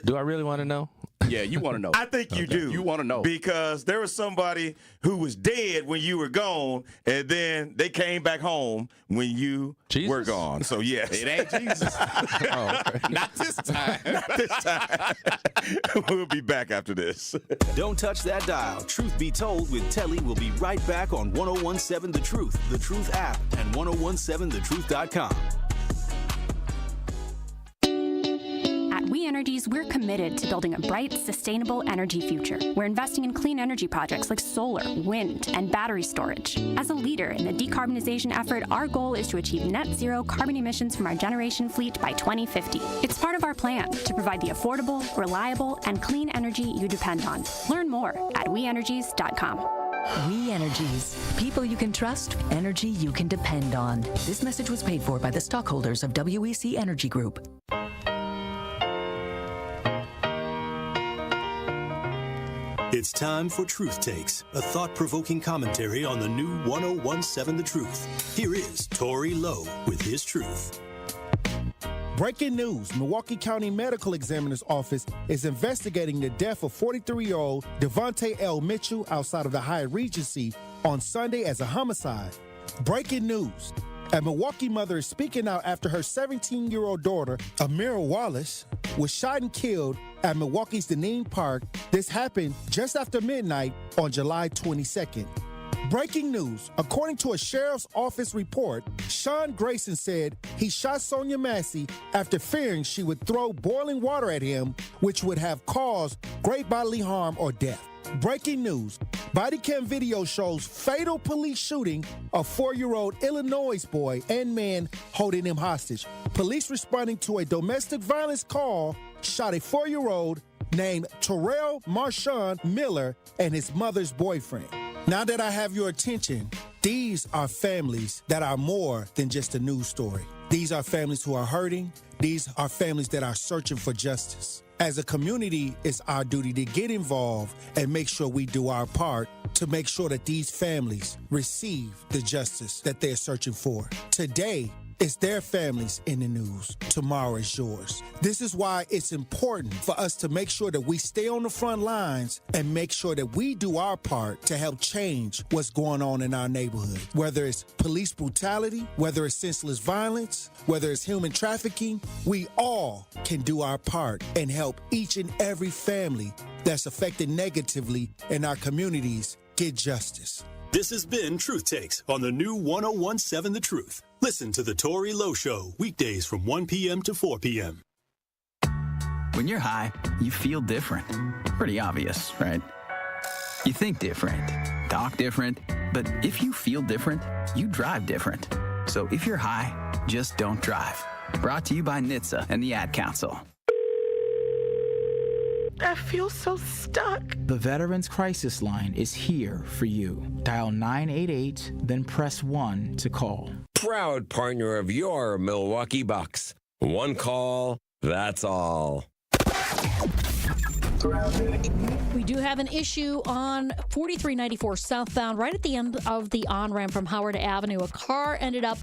do I really want to know? Yeah, you want to know. I think you do. You want to know. Because there was somebody who was dead when you were gone, and then they came back home when you were gone. So, yes. It ain't Jesus. Not this time. Not this time. We'll be back after this. Don't touch that dial. Truth Be Told with Telly will be right back on 1017 The Truth, The Truth app, and 1017thetruth.com. At We Energies, we're committed to building a bright, sustainable energy future. We're investing in clean energy projects like solar, wind, and battery storage. As a leader in the decarbonization effort, our goal is to achieve net zero carbon emissions from our generation fleet by 2050. It's part of our plan to provide the affordable, reliable, and clean energy you depend on. Learn more at weenergies.com. We Energies. People you can trust, energy you can depend on. This message was paid for by the stockholders of WEC Energy Group. It's time for Truth Takes, a thought-provoking commentary on the new 1017 The Truth. Here is Tory Lowe with his truth. Breaking news, Milwaukee County Medical Examiner's Office is investigating the death of 43-year-old Devontae L. Mitchell outside of the Hyatt Regency on Sunday as a homicide. Breaking news, a Milwaukee mother is speaking out after her 17-year-old daughter, Amira Wallace, was shot and killed at Milwaukee's Deneen Park. This happened just after midnight on July 22nd. Breaking news. According to a sheriff's office report, Sean Grayson said he shot Sonia Massey after fearing she would throw boiling water at him, which would have caused great bodily harm or death. Breaking news. Body cam video shows fatal police shooting of 4-year-old Illinois boy and man holding him hostage. Police responding to a domestic violence call shot a 4-year-old named Terrell Marshawn Miller and his mother's boyfriend. Now that I have your attention, these are families that are more than just a news story. These are families who are hurting. These are families that are searching for justice. As a community, it's our duty to get involved and make sure we do our part to make sure that these families receive the justice that they're searching for. Today, it's their families in the news. Tomorrow is yours. This is why it's important for us to make sure that we stay on the front lines and make sure that we do our part to help change what's going on in our neighborhood. Whether it's police brutality, whether it's senseless violence, whether it's human trafficking, we all can do our part and help each and every family that's affected negatively in our communities get justice. This has been Truth Takes on the new 1017 The Truth. Listen to The Tory Lowe Show weekdays from 1 p.m. to 4 p.m. When you're high, you feel different. Pretty obvious, right? You think different, talk different, but if you feel different, you drive different. So if you're high, just don't drive. Brought to you by NHTSA and the Ad Council. I feel so stuck. The Veterans Crisis Line is here for you. Dial 988, then press 1 to call. Proud partner of your Milwaukee Bucks. One call, that's all. We do have an issue on 4394 southbound, right at the end of the on-ramp from Howard Avenue. A car ended up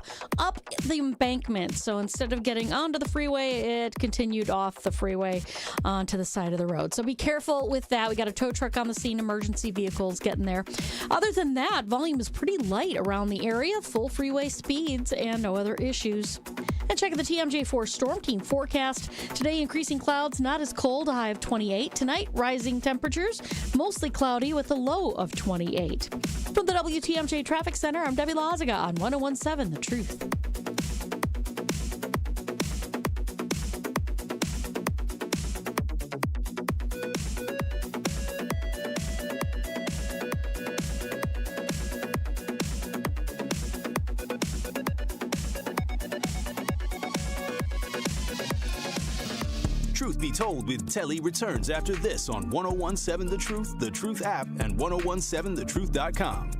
the embankment. So instead of getting onto the freeway, it continued off the freeway onto the side of the road. So be careful with that. We got a tow truck on the scene, emergency vehicles getting there. Other than that, volume is pretty light around the area, full freeway speeds, and no other issues. And check the TMJ4 Storm Team forecast. Today, increasing clouds, not as cold, a high of 28. Tonight, rising temperatures, mostly cloudy with a low of 28. From the WTMJ Traffic Center, I'm Debbie Lazaga on 1017 The Truth. Truth Be Told with Telly returns after this on 1017 The Truth app, and 1017thetruth.com.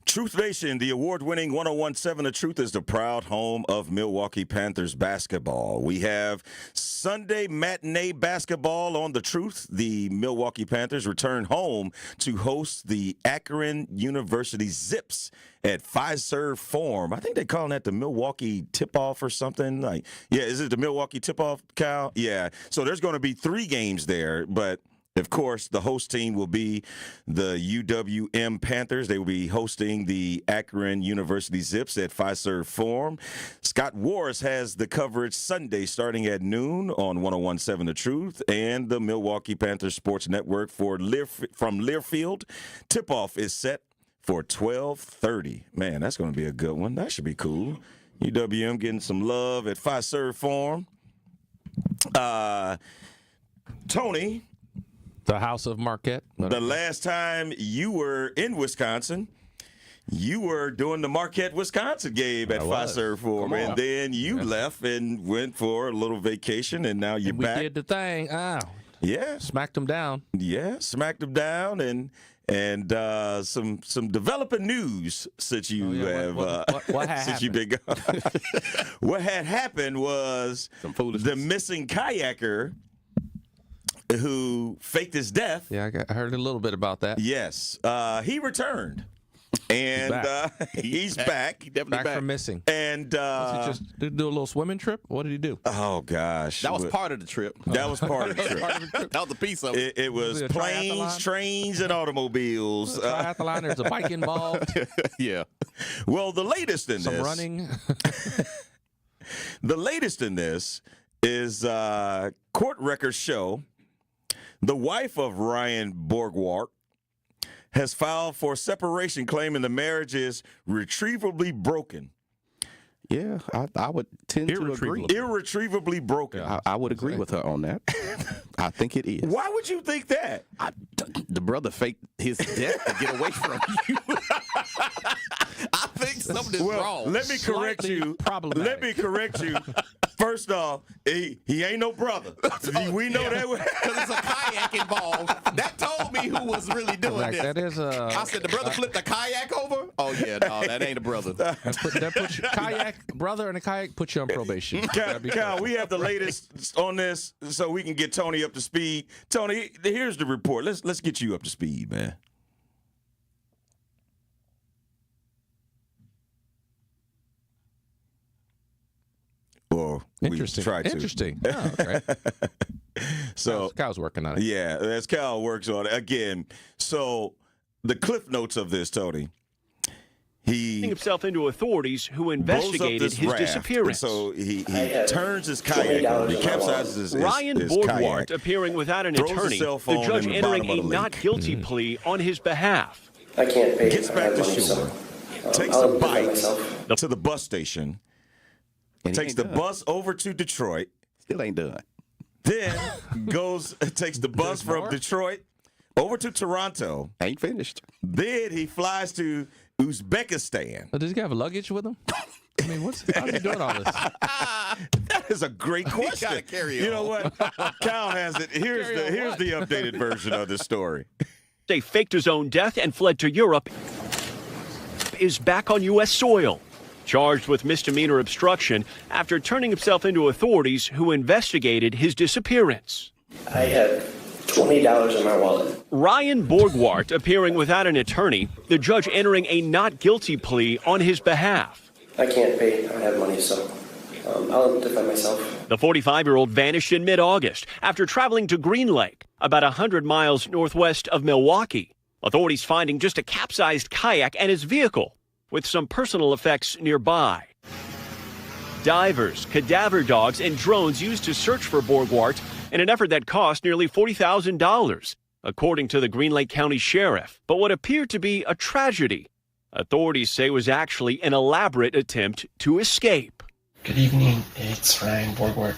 Truth Nation, the award-winning 1017 The Truth is the proud home of Milwaukee Panthers basketball. We have Sunday matinee basketball on The Truth. The Milwaukee Panthers return home to host the Akron University Zips at Fiserv Forum. I think they're calling that the Milwaukee Tip-Off or something. Is it the Milwaukee Tip-Off, Kyle? Yeah. So there's going to be 3 games there, but of course, the host team will be the UWM Panthers. They will be hosting the Akron University Zips at Fiserv Forum. Scott Warris has the coverage Sunday starting at noon on 1017 The Truth and the Milwaukee Panthers Sports Network from Learfield. Tip-off is set for 12:30. Man, that's going to be a good one. That should be cool. UWM getting some love at Fiserv Forum. Tony. The House of Marquette. The last time you were in Wisconsin, you were doing the Marquette-Wisconsin game at Fiserv Forum, and then you left and went for a little vacation, and now you're back. We did the thing. Yeah. Smacked them down. Yeah, smacked them down, and some developing news since you what had since you've been gone. What had happened was the missing kayaker who faked his death. Yeah, I heard a little bit about that. Yes. He returned. And he's back. He definitely back from missing. And was he just do a little swimming trip? What did he do? Oh gosh, that was part of the trip. That was part of the trip. That was a piece of it. It was planes, trains, and automobiles. Triathlon. There's a bike involved. Yeah. Well, the latest in some running. The latest in this is court records show the wife of Ryan Borgwart has filed for separation, claiming the marriage is retrievably broken. Yeah, I would tend to agree. Irretrievably broken. I would agree with her on that. I think it is. Why would you think that? The brother faked his death to get away from you. I think something's wrong. Let me correct you. Let me correct you. First off, he ain't no brother. We know that because it's a kayak involved. That told me who was really doing this. That is I said the brother flipped the kayak over. Oh yeah, no, that ain't a brother. That puts you, kayak brother and a kayak put you on probation. Kyle, we have the latest on this, so we can get Tony up to speed. Tony, here's the report. Let's get you up to speed, man. so Interesting. we tried to. Interesting. Oh, okay. So Cal's working on it. Yeah, as Cal works on it again. So the cliff notes of this, Tony. He himself into authorities who investigated his disappearance. So he turns his kayak, he capsizes his Ryan his Borgward kayak, appearing without an throws his attorney, cell the phone judge in the entering bottom a of the not lake. guilty plea on his behalf. I can't pay. Gets back to shore, takes a bike to the bus station, takes the bus over to Detroit. Still ain't done. Then takes the bus from Detroit over to Toronto. Ain't finished. Then he flies to Uzbekistan. Does he have luggage with him? I mean, how's he doing all this? That is a great question. gotta carry you know what? Cal has it. Here's the updated version of the story. They faked his own death and fled to Europe. Is back on U.S. soil, charged with misdemeanor obstruction after turning himself into authorities who investigated his disappearance. I had $20 in my wallet. Ryan Borgward appearing without an attorney, the judge entering a not guilty plea on his behalf. I can't pay. I don't have money, so I'll defend myself. The 45-year-old vanished in mid-August after traveling to Green Lake, about 100 miles northwest of Milwaukee. Authorities finding just a capsized kayak and his vehicle, with some personal effects nearby. Divers, cadaver dogs, and drones used to search for Borgward in an effort that cost nearly $40,000, according to the Green Lake County Sheriff. But what appeared to be a tragedy, authorities say was actually an elaborate attempt to escape. Good evening. It's Ryan Borgward.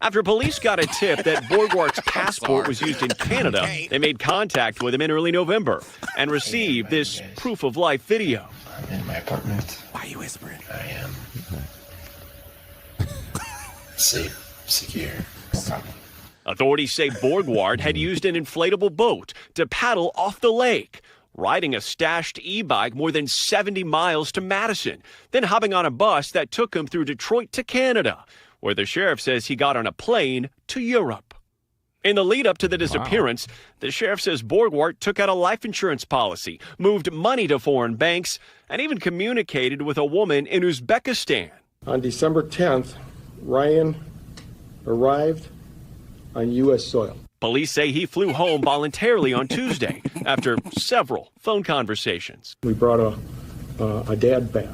After police got a tip that Borgward's passport was used in Canada, they made contact with him in early November and received this proof-of-life video. I'm in my apartment. Why are you whispering? I am safe, secure. No problem. Authorities say Borgward had used an inflatable boat to paddle off the lake, riding a stashed e-bike more than 70 miles to Madison, then hopping on a bus that took him through Detroit to Canada, where the sheriff says he got on a plane to Europe. In the lead up to the disappearance, the sheriff says Borgward took out a life insurance policy, moved money to foreign banks, and even communicated with a woman in Uzbekistan. On December 10th, Ryan arrived on U.S. soil. Police say he flew home voluntarily on Tuesday after several phone conversations. We brought a dad back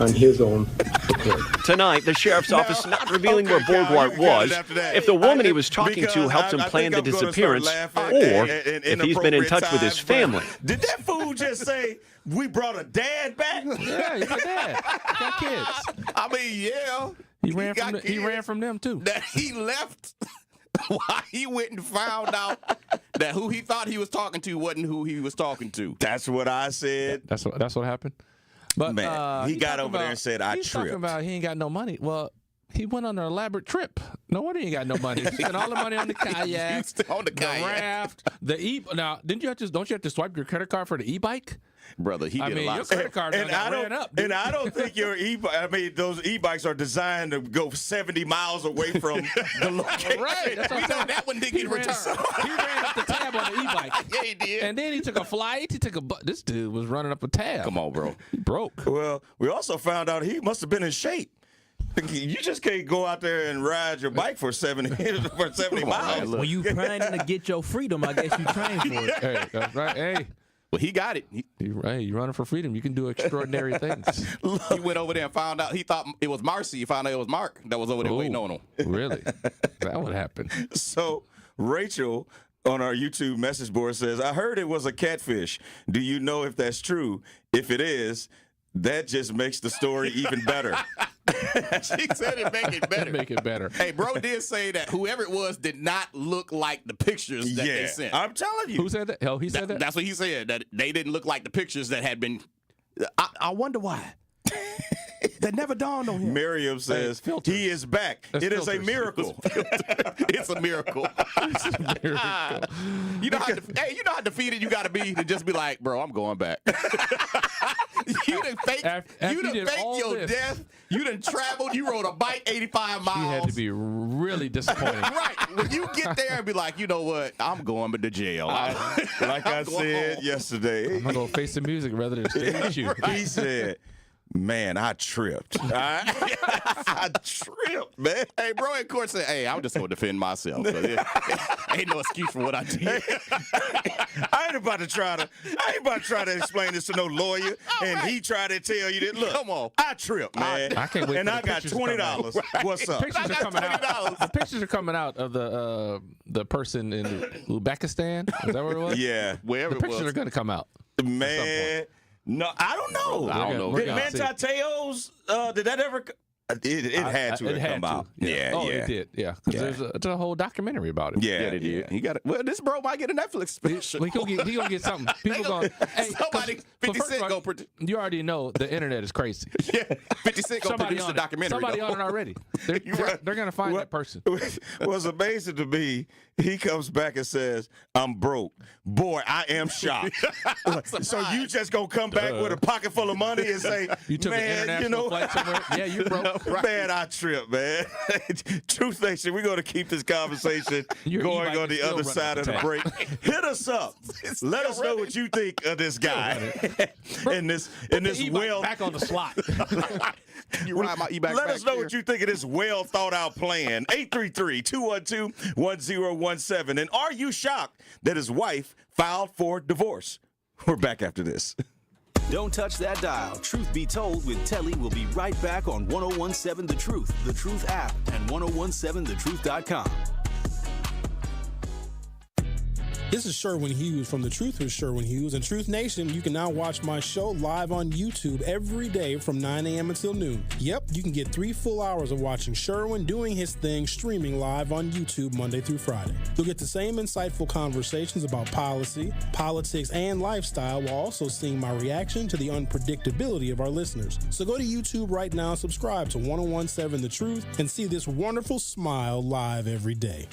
on his own accord. Tonight, the sheriff's office not revealing where Borgward was, if the woman he was talking to helped him plan the disappearance, or if he's been in touch with his family. Did that fool just say, we brought a dad back? Yeah, he's a dad. He got kids. I mean, yeah. He ran from them, too. That he left while he went and found out that who he thought he was talking to wasn't who he was talking to. That's what I said. That's what happened. But man, he got over there and said, I he's tripped. Talking about he ain't got no money. Well, he went on an elaborate trip. No wonder he ain't got no money. He spent all the money on the kayak, the raft, the Now, don't you have to swipe your credit card for the e-bike? Brother, he did a lot your of credit card ran up. Dude. And I don't think your those e-bikes are designed to go 70 miles away from the location. Right. That's what I'm saying. That one didn't get returned. He ran up the tab on the e-bike. Yeah, he did. And then he took a flight. This dude was running up a tab. Come on, bro. He broke. Well, we also found out he must have been in shape. You just can't go out there and ride your bike for 70 miles. When you planning to get your freedom, I guess you train for it. Hey, that's right. Hey. Well, he got it. You're running for freedom. You can do extraordinary things. He went over there and found out. He thought it was Marcy. He found out it was Mark that was over there waiting on him. Really? That would happen. So Rachel on our YouTube message board says, I heard it was a catfish. Do you know if that's true? If it is, that just makes the story even better. She said it make it better. Make it better. Hey, bro did say that whoever it was did not look like the pictures that they sent. I'm telling you. Who said that? He said that? That's what he said, that they didn't look like the pictures that had been. I wonder why. That never dawned on him. Miriam says, he is back. It is a miracle. It's a miracle. It's a miracle. You know how defeated you got to be to just be like, bro, I'm going back. You done faked your death. You done traveled. You rode a bike 85 miles. He had to be really disappointed. Right. When you get there and be like, you know what? I'm going to jail. Like I said yesterday. I'm going to go face the music rather than stay with you. He said, Man, I tripped. I tripped, man. Hey, bro, in court said, "Hey, I'm just gonna defend myself. So ain't no excuse for what I did." I ain't about to try to explain this to no lawyer, and he tried to tell you that. Look, come on, I tripped, man. I can't wait. And for I got $20. What's up? Pictures are coming out. The pictures are coming out of the person in Uzbekistan. Is that where it was? Yeah, wherever the pictures are going to come out. Man, no, I don't know. I don't know. Did Manti Te'o's? Did that ever? It had to come out. Yeah, oh, yeah. it did. Yeah, because there's a whole documentary about it. Yeah, they did. He got it. Well, this bro might get a Netflix special. He gonna get something. People going, hey, somebody 50 Cent go. You already know the internet is crazy. Yeah, 50 Cent go produce a documentary. Somebody on it already. They're gonna find that person. What's amazing to me, he comes back and says, "I'm broke." Boy, I am shocked. So you just gonna come back with a pocket full of money and say, "You took an international flight somewhere"? Yeah, you broke. Right. Man, I tripped, man. Truth Nation, we're gonna keep this conversation going on the other side of the break. Hit us up. Let us know what you think of this guy in this well back on the slot. You ride my e-bike. Let us know what you think of this well thought out plan. 833-212-1017. And are you shocked that his wife filed for divorce? We're back after this. Don't touch that dial. Truth Be Told with Telly will be right back on 1017 The Truth, The Truth app, and 1017thetruth.com. This is Sherwin Hughes from The Truth with Sherwin Hughes. And Truth Nation, you can now watch my show live on YouTube every day from 9 a.m. until noon. Yep, you can get 3 full hours of watching Sherwin doing his thing streaming live on YouTube Monday through Friday. You'll get the same insightful conversations about policy, politics, and lifestyle while also seeing my reaction to the unpredictability of our listeners. So go to YouTube right now and subscribe to 1017 The Truth and see this wonderful smile live every day.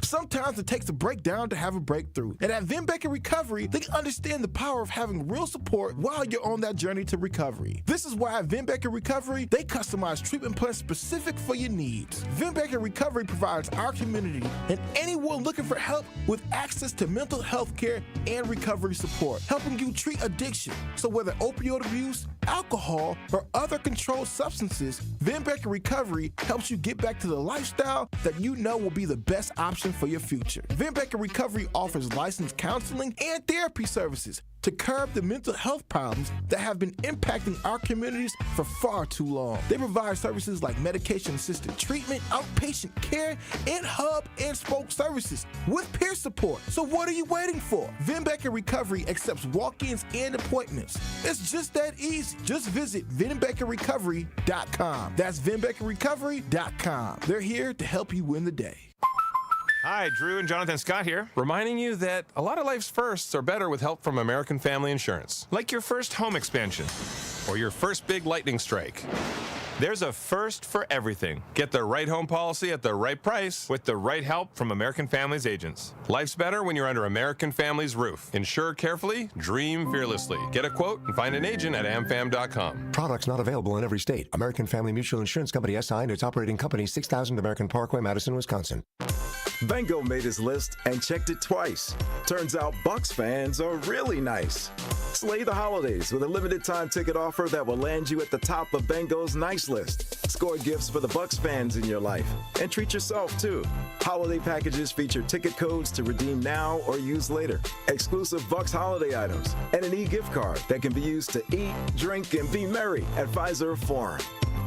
Sometimes it takes a breakdown to have a breakthrough. And at Vin Baker Recovery, they understand the power of having real support while you're on that journey to recovery. This is why at Vin Baker Recovery, they customize treatment plans specific for your needs. Vin Baker Recovery provides our community and anyone looking for help with access to mental health care and recovery support, helping you treat addiction. So whether opioid abuse, alcohol, or other controlled substances, Vin Baker Recovery helps you get back to the lifestyle that you know will be the best option for your future. Vin Baker Recovery offers licensed counseling and therapy services to curb the mental health problems that have been impacting our communities for far too long. They provide services like medication-assisted treatment, outpatient care, and hub and spoke services with peer support. So what are you waiting for? Vin Baker Recovery accepts walk-ins and appointments. It's just that easy. Just visit VinBakerRecovery.com. That's VinBakerRecovery.com. They're here to help you win the day. Hi, Drew and Jonathan Scott here, reminding you that a lot of life's firsts are better with help from American Family Insurance. Like your first home expansion or your first big lightning strike. There's a first for everything. Get the right home policy at the right price with the right help from American Family's agents. Life's better when you're under American Family's roof. Insure carefully, dream fearlessly. Get a quote and find an agent at amfam.com. Products not available in every state. American Family Mutual Insurance Company SI and its operating company 6000 American Parkway, Madison, Wisconsin. Bango made his list and checked it twice. Turns out Bucks fans are really nice. Slay the holidays with a limited time ticket offer that will land you at the top of Bango's nice list. Score gifts for the Bucks fans in your life. And treat yourself too. Holiday packages feature ticket codes to redeem now or use later. Exclusive Bucks holiday items and an e-gift card that can be used to eat, drink, and be merry at Pfizer Forum.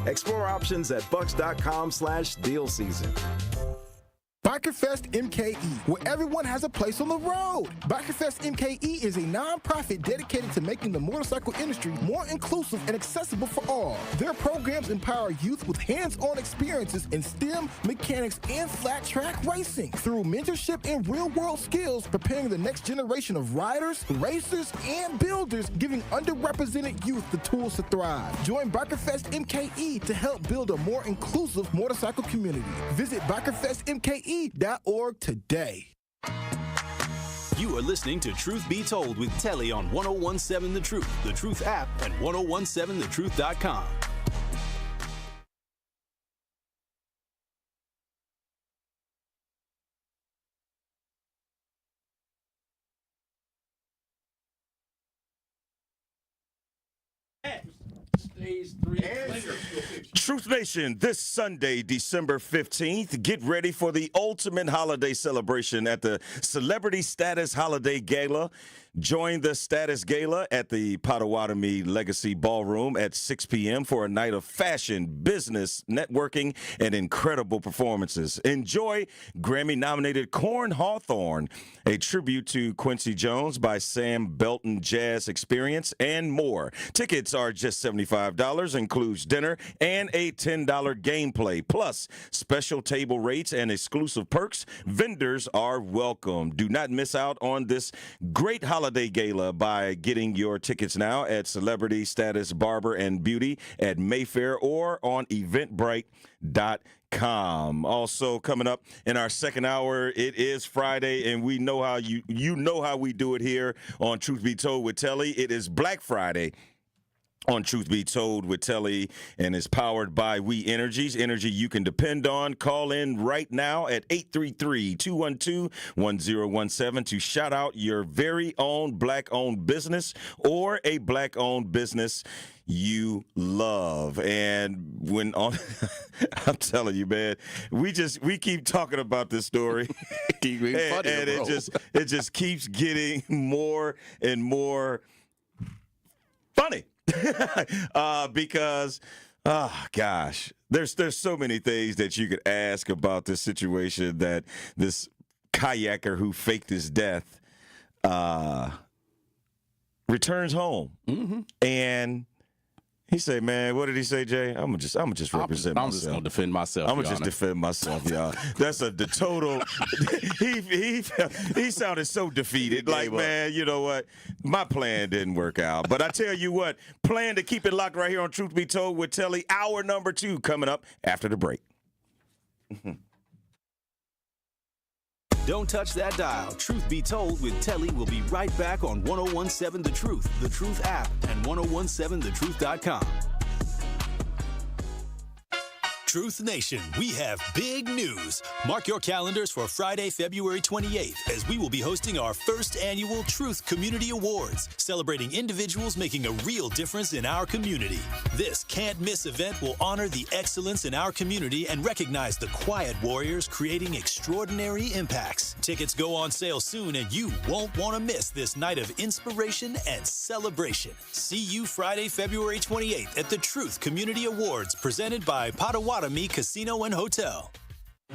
Explore options at bucks.com/deal season. Bikerfest MKE, where everyone has a place on the road. Bikerfest MKE is a nonprofit dedicated to making the motorcycle industry more inclusive and accessible for all. Their programs empower youth with hands-on experiences in STEM, mechanics, and flat track racing through mentorship and real-world skills, preparing the next generation of riders, racers, and builders, giving underrepresented youth the tools to thrive. Join Bikerfest MKE to help build a more inclusive motorcycle community. Visit bikerfestmke.org today. You are listening to Truth Be Told with Telly on 1017 The Truth, The Truth app, and 1017thetruth.com. Truth Nation, this Sunday, December 15th, get ready for the ultimate holiday celebration at the Celebrity Status Holiday Gala. Join the Status Gala at the Potawatomi Legacy Ballroom at 6 p.m. for a night of fashion, business, networking, and incredible performances. Enjoy Grammy-nominated Corn Hawthorne, a tribute to Quincy Jones by Sam Belton Jazz Experience, and more. Tickets are just $75, includes dinner and a $10 gameplay, plus special table rates and exclusive perks. Vendors are welcome. Do not miss out on this great holiday gala by getting your tickets now at Celebrity Status Barber and Beauty at Mayfair or on Eventbrite.com. Also coming up in our second hour, it is Friday, and we know how you know how we do it here on Truth Be Told with Telly. It is Black Friday on Truth Be Told with Telly, and is powered by We Energies, energy you can depend on. Call in right now at 833-212-1017 to shout out your very own Black-owned business or a Black-owned business you love. And when on I'm telling you, man, we keep talking about this story and it just keeps getting more and more funny. Because, oh gosh, there's so many things that you could ask about this situation that this kayaker who faked his death returns home, and he said, "Man, what did he say, Jay? I'm gonna just represent myself. I'm just gonna defend myself. I'm gonna just defend myself, y'all." That's the total. he sounded so defeated. Like, man, you know what? My plan didn't work out. But I tell you what, plan to keep it locked right here on Truth Be Told with Telly. Hour number 2 coming up after the break. Don't touch that dial. Truth Be Told with Telly will be right back on 1017 The Truth app, and 1017thetruth.com. Truth Nation, we have big news. Mark your calendars for Friday, February 28th, as we will be hosting our first annual Truth Community Awards, celebrating individuals making a real difference in our community. This can't-miss event will honor the excellence in our community and recognize the quiet warriors creating extraordinary impacts. Tickets go on sale soon, and you won't want to miss this night of inspiration and celebration. See you Friday, February 28th at the Truth Community Awards, presented by Potawatomi Casino and Hotel.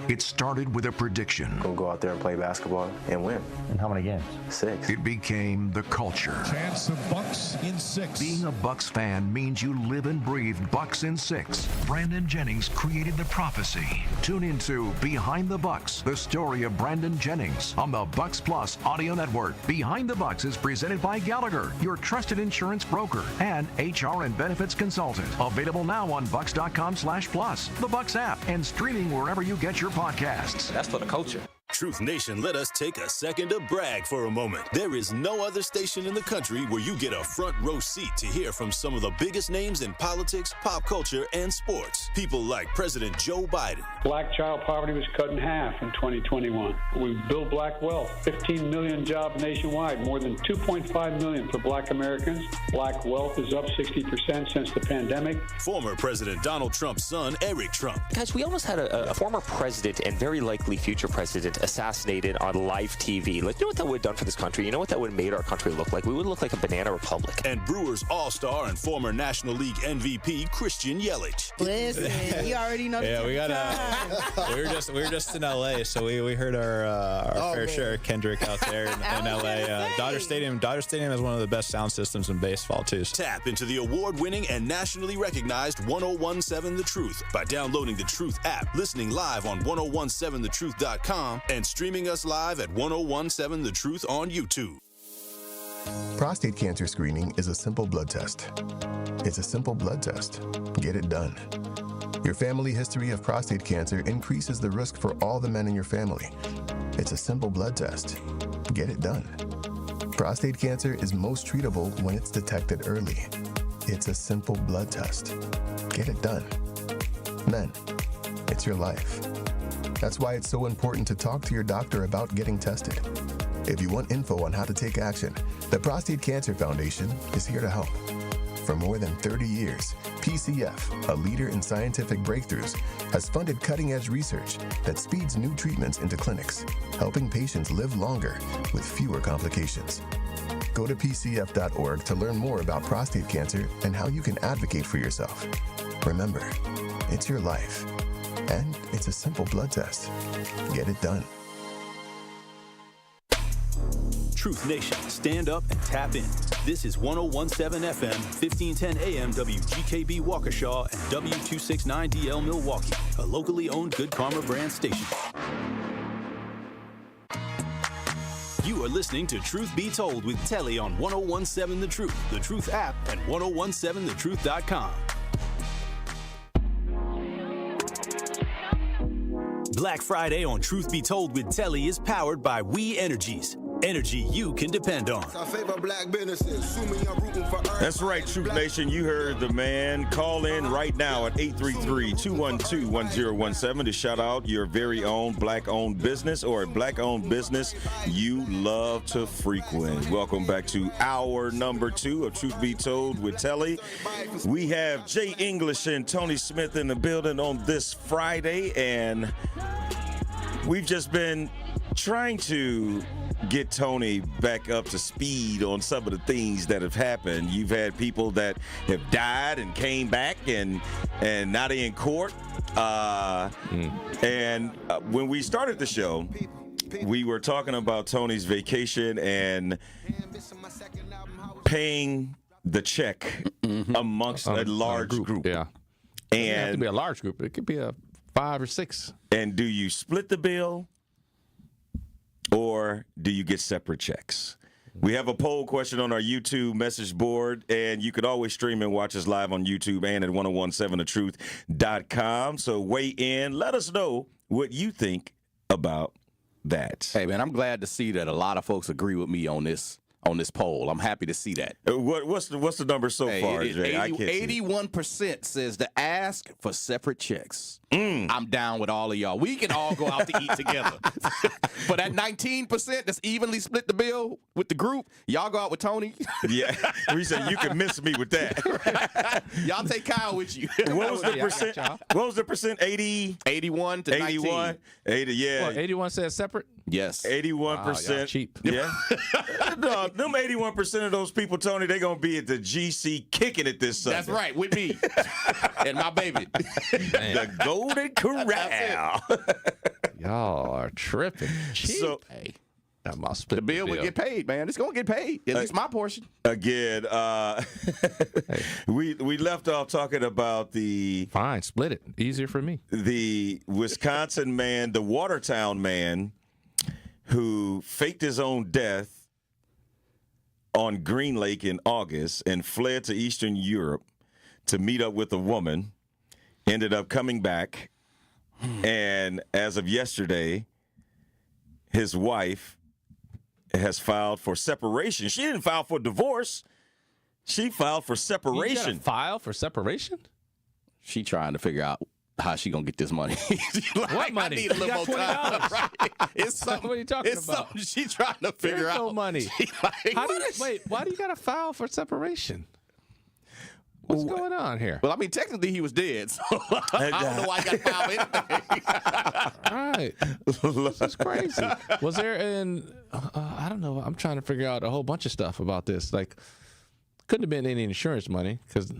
It started with a prediction. We'll go out there and play basketball and win. And how many games? 6. It became the culture. Chance of Bucks in 6. Being a Bucks fan means you live and breathe Bucks in 6. Brandon Jennings created the prophecy. Tune into Behind the Bucks, the story of Brandon Jennings on the Bucks Plus audio network. Behind the Bucks is presented by Gallagher, your trusted insurance broker and HR and benefits consultant. Available now on bucks.com/plus, the Bucks app, and streaming wherever you get your podcasts. That's for the culture. Truth Nation, let us take a second to brag for a moment. There is no other station in the country where you get a front row seat to hear from some of the biggest names in politics, pop culture, and sports. People like President Joe Biden. Black child poverty was cut in half in 2021. We built black wealth, 15 million jobs nationwide, more than 2.5 million for black Americans. Black wealth is up 60% since the pandemic. Former President Donald Trump's son, Eric Trump. Guys, we almost had a former president and very likely future president assassinated on live TV. Like, you know what that would have done for this country? You know what that would have made our country look like? We would look like a banana republic. And Brewers All-Star and former National League MVP Christian Yelich. Listen, you already know. Yeah, we got we were just in LA, so we heard our fair share of Kendrick out there in LA. Dodger Stadium has one of the best sound systems in baseball too. Tap into the award-winning and nationally recognized 1017 The Truth by downloading the Truth app, listening live on 1017thetruth.com, and streaming us live at 1017 The Truth on YouTube. Prostate cancer screening is a simple blood test. It's a simple blood test. Get it done. Your family history of prostate cancer increases the risk for all the men in your family. It's a simple blood test. Get it done. Prostate cancer is most treatable when it's detected early. It's a simple blood test. Get it done. Men, it's your life. That's why it's so important to talk to your doctor about getting tested. If you want info on how to take action, the Prostate Cancer Foundation is here to help. For more than 30 years, PCF, a leader in scientific breakthroughs, has funded cutting-edge research that speeds new treatments into clinics, helping patients live longer with fewer complications. Go to pcf.org to learn more about prostate cancer and how you can advocate for yourself. Remember, it's your life, and it's a simple blood test. Get it done. Truth Nation, stand up and tap in. This is 1017 FM, 1510 AM WGKB Waukesha and W269DL Milwaukee, a locally owned Good Karma brand station. You are listening to Truth Be Told with Telly on 1017 The Truth app, and 1017thetruth.com. Black Friday on Truth Be Told with Telly is powered by We Energies. Energy you can depend on. That's right, Truth Nation. You heard the man. Call in right now at 833-212-1017 to shout out your very own black-owned business or a black-owned business you love to frequent. Welcome back to hour number 2 of Truth Be Told with Telly. We have Jay English and Tony Smith in the building on this Friday, and we've just been trying to get Tony back up to speed on some of the things that have happened. You've had people that have died and came back, and now they're in court. And when we started the show, we were talking about Tony's vacation and paying the check amongst a large group. Yeah. And it doesn't have to be a large group. It could be a 5 or 6. And do you split the bill, or do you get separate checks? We have a poll question on our YouTube message board, and you can always stream and watch us live on YouTube and at 1017thetruth.com. So weigh in. Let us know what you think about that. Hey, man, I'm glad to see that a lot of folks agree with me on this poll. I'm happy to see that. What's the number so far, Jay? 81% says to ask for separate checks. I'm down with all of y'all. We can all go out to eat together. But that 19% that's evenly split the bill with the group, y'all go out with Tony. Yeah, we said you can miss me with that. Y'all take Kyle with you. What was the percent? What was the percent? 80? 81 to 81? 80, yeah. Well, 81 says separate? Yes. 81%. Wow, cheap. Yeah. No, them 81% of those people, Tony, they're going to be at the GC kicking it this Sunday. That's right, with me and my baby. The Golden Corral. Y'all are tripping. Cheap. So, hey, that must split the bill would get paid, man. It's going to get paid. At least my portion. Again, we left off talking about the... Fine, split it. Easier for me. The Wisconsin man, the Watertown man, who faked his own death on Green Lake in August and fled to Eastern Europe to meet up with a woman, ended up coming back, and as of yesterday, his wife has filed for separation. She didn't file for divorce. She filed for separation. You got to file for separation? She trying to figure out how she gonna get this money. Like, what money? I need a little more time. Right. It's something. What are you talking it's about? Something she trying to figure There's out. No money. Wait, why do you got to file for separation? What's going on here? Well, I mean, technically he was dead, so I don't know why I got to file anything. Right. This is crazy. Was there I don't know. I'm trying to figure out a whole bunch of stuff about this. Like, couldn't have been any insurance money because.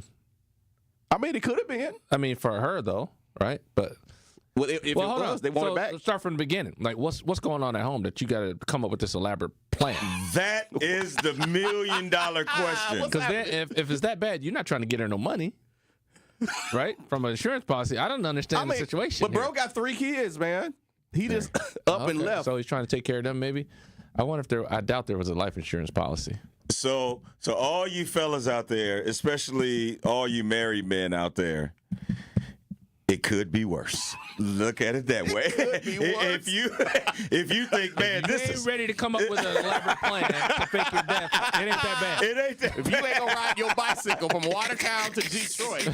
I mean, it could have been. I mean, for her though, right? But. Well, if it was, they want it back. Let's start from the beginning. Like, what's going on at home that you got to come up with this elaborate plan? That is the $1 million question. Because then, if it's that bad, you're not trying to get her no money, right? From an insurance policy, I don't understand the situation. But bro got 3 kids, man. He just up and left. So he's trying to take care of them, maybe. I wonder if I doubt there was a life insurance policy. So all you fellas out there, especially all you married men out there, it could be worse. Look at it that way. It could be worse. If you think, man, this is ready to come up with an elaborate plan to fake your death, it ain't that bad. It ain't that If you ain't gonna ride your bicycle from Watertown to Detroit,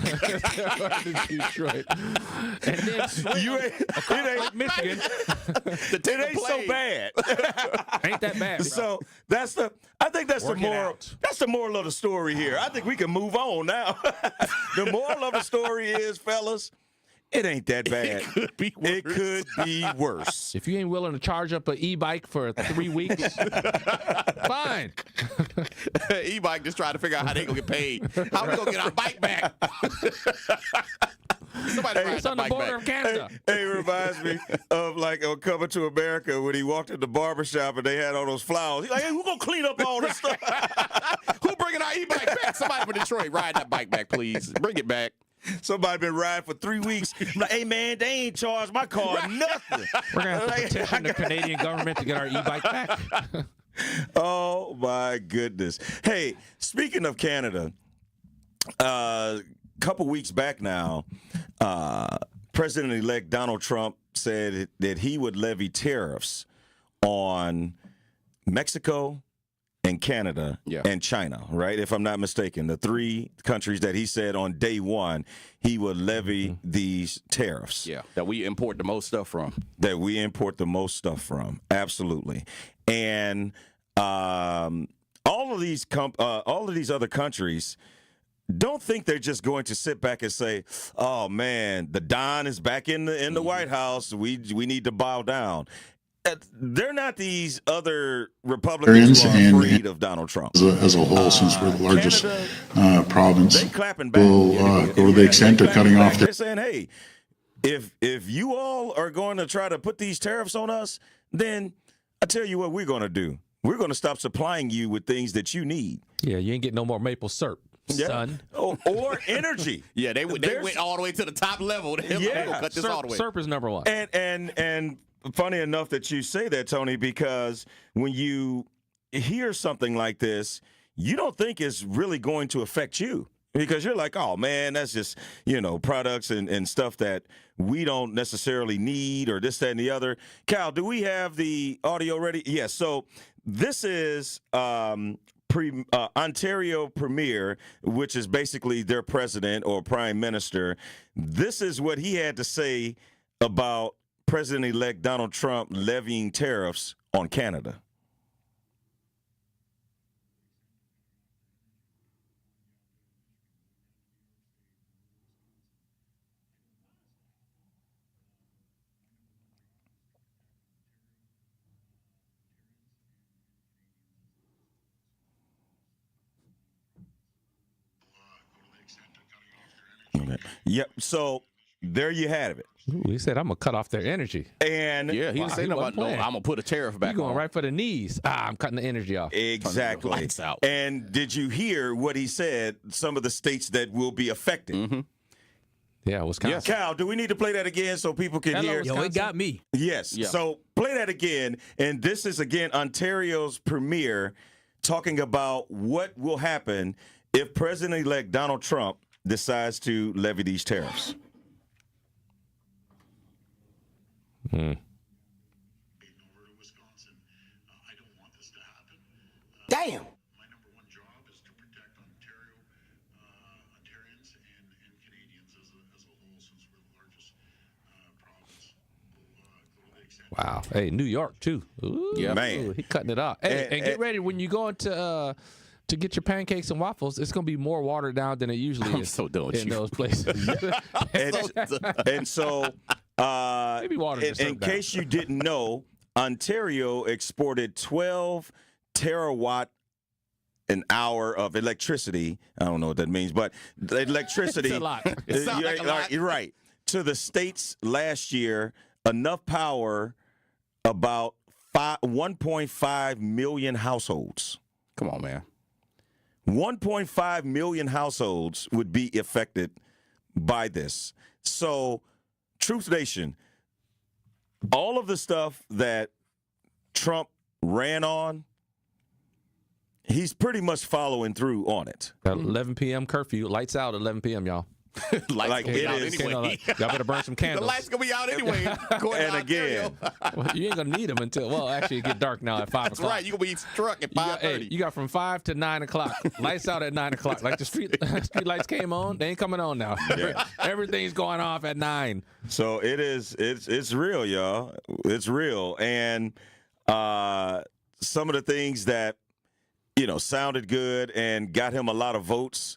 and then swim across Lake Michigan, it ain't so bad. ain't ain't that bad. So I think that's Work the it moral. out. That's the moral of the story here. I think we can move on now. The moral of the story is, fellas, it ain't that bad. It could be worse. If you ain't willing to charge up an e-bike for 3 weeks, fine. E-bike just trying to figure out how they gonna get paid. How we gonna get our bike back? Somebody ride It's the on the bike border back. of Canada. Hey, it reminds me of like on Coming to America when he walked in the barbershop and they had all those flowers. He's like, hey, who gonna clean up all this stuff? Who bringing our e-bike back? Somebody from Detroit, ride that bike back, please. Bring it back. Somebody been riding for 3 weeks. I'm like, hey man, they ain't charged my car nothing. We're going to have to petition the Canadian government to get our e-bike back. Oh my goodness. Hey, speaking of Canada, couple weeks back now, President-elect Donald Trump said that he would levy tariffs on Mexico and Canada and China, right? If I'm not mistaken, the 3 countries that he said on day one he would levy these tariffs. Yeah, that we import the most stuff from. Absolutely. And all of these other countries don't think they're just going to sit back and say, "Oh man, the Don is back in the White House. We need to bow down." They're not these other Republicans who are afraid of Donald Trump. As a whole, since we're the largest province, they clapping back. will go to the extent of cutting off They're saying, "Hey, if you all are going to try to put these tariffs on us, then I tell you what we're going to do. We're going to stop supplying you with things that you need." Yeah, you ain't getting no more maple syrup, son. Or energy. Yeah, they went all the way to the top level. They're like, "We'll cut this all the way." Syrup is number one. And funny enough that you say that, Tony, because when you hear something like this, you don't think it's really going to affect you. Because you're like, oh, man, that's just, products and stuff that we don't necessarily need or this, that, and the other. Cal, do we have the audio ready? Yes. So this is Ontario Premier, which is basically their president or prime minister. This is what he had to say about President-elect Donald Trump levying tariffs on Canada. Okay. Yep. So there you have it. Ooh, he said, I'm going to cut off their energy. And yeah, he didn't say nothing about, no, I'm going to put a tariff back on. You're going right for the knees. I'm cutting the energy off. Exactly. Lights out. And did you hear what he said, some of the states that will be affected? Mm-hmm. Yeah, Wisconsin. Cal, do we need to play that again so people can hear? Yo, it got me. Yes. Yeah. So play that again. And this is, again, Ontario's premier talking about what will happen if President-elect Donald Trump decides to levy these tariffs. Damn. Wow. Hey, New York, too. Ooh, Yeah, man. He cutting it off. Hey, and get ready when you go into to get your pancakes and waffles, it's going to be more watered down than it usually is so done with in you. those places. And so, Maybe water the in syrup down. case you didn't know, Ontario exported 12 terawatt an hour of electricity. I don't know what that means, but the electricity. It's a lot. It sounds like a lot. You're right. To the states last year, enough power about 1.5 million households. Come on, man. 1.5 million households would be affected by this. So, Truth Nation, all of the stuff that Trump ran on, he's pretty much following through on it. 11 p.m. curfew. Lights out at 11 p.m., y'all. Lights Like gonna be it out is- anyway. Y'all better burn some The candles. lights gonna be out anyway. Going And to again, Ontario. Well, you ain't going to need them until, well, actually, it get dark now at 5 That's o'clock. right. You gonna be struck at You got, 5:30. you got from 5 to 9 o'clock. Lights out at 9 o'clock. Like the street lights came on, they ain't coming on now. Everything's going off at 9. so it's real, y'all. It's real. And some of the things that, sounded good and got him a lot of votes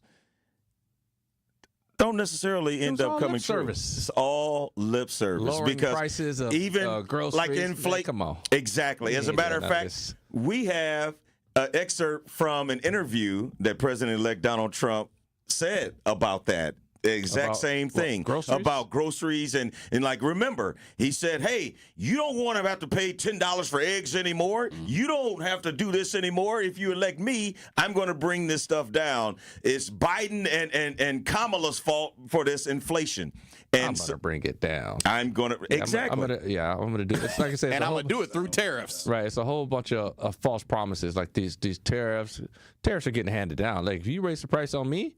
don't necessarily end up coming true. It's all lip service. Lowering because prices of even groceries, like inflation. Come on. Exactly. As a matter of fact, we have an excerpt from an interview that President-elect Donald Trump said about that. The exact same thing about groceries and like, remember, he said, hey, you don't want to have to pay $10 for eggs anymore. You don't have to do this anymore. If you elect me, I'm going to bring this stuff down. It's Biden and Kamala's fault for this inflation. And I'm going to bring it down. I'm going to, exactly. I'm going to do it. It's like I said, and I'm going to do it through tariffs. Right. It's a whole bunch of false promises like these tariffs. Tariffs are getting handed down. Like, if you raise the price on me,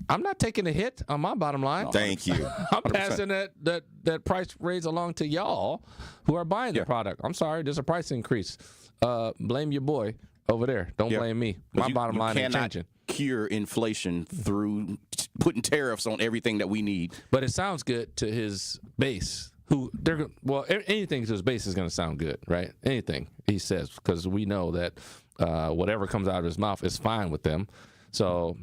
I'm not taking a hit on my bottom line. Thank you. I'm passing that price raise along to y'all who are buying the product. I'm sorry, there's a price increase. Blame your boy over there. Don't blame me. My bottom line ain't changing. Cure inflation through putting tariffs on everything that we need. But it sounds good to his base. Anything to his base is going to sound good, right? Anything he says, because we know that whatever comes out of his mouth is fine with them. So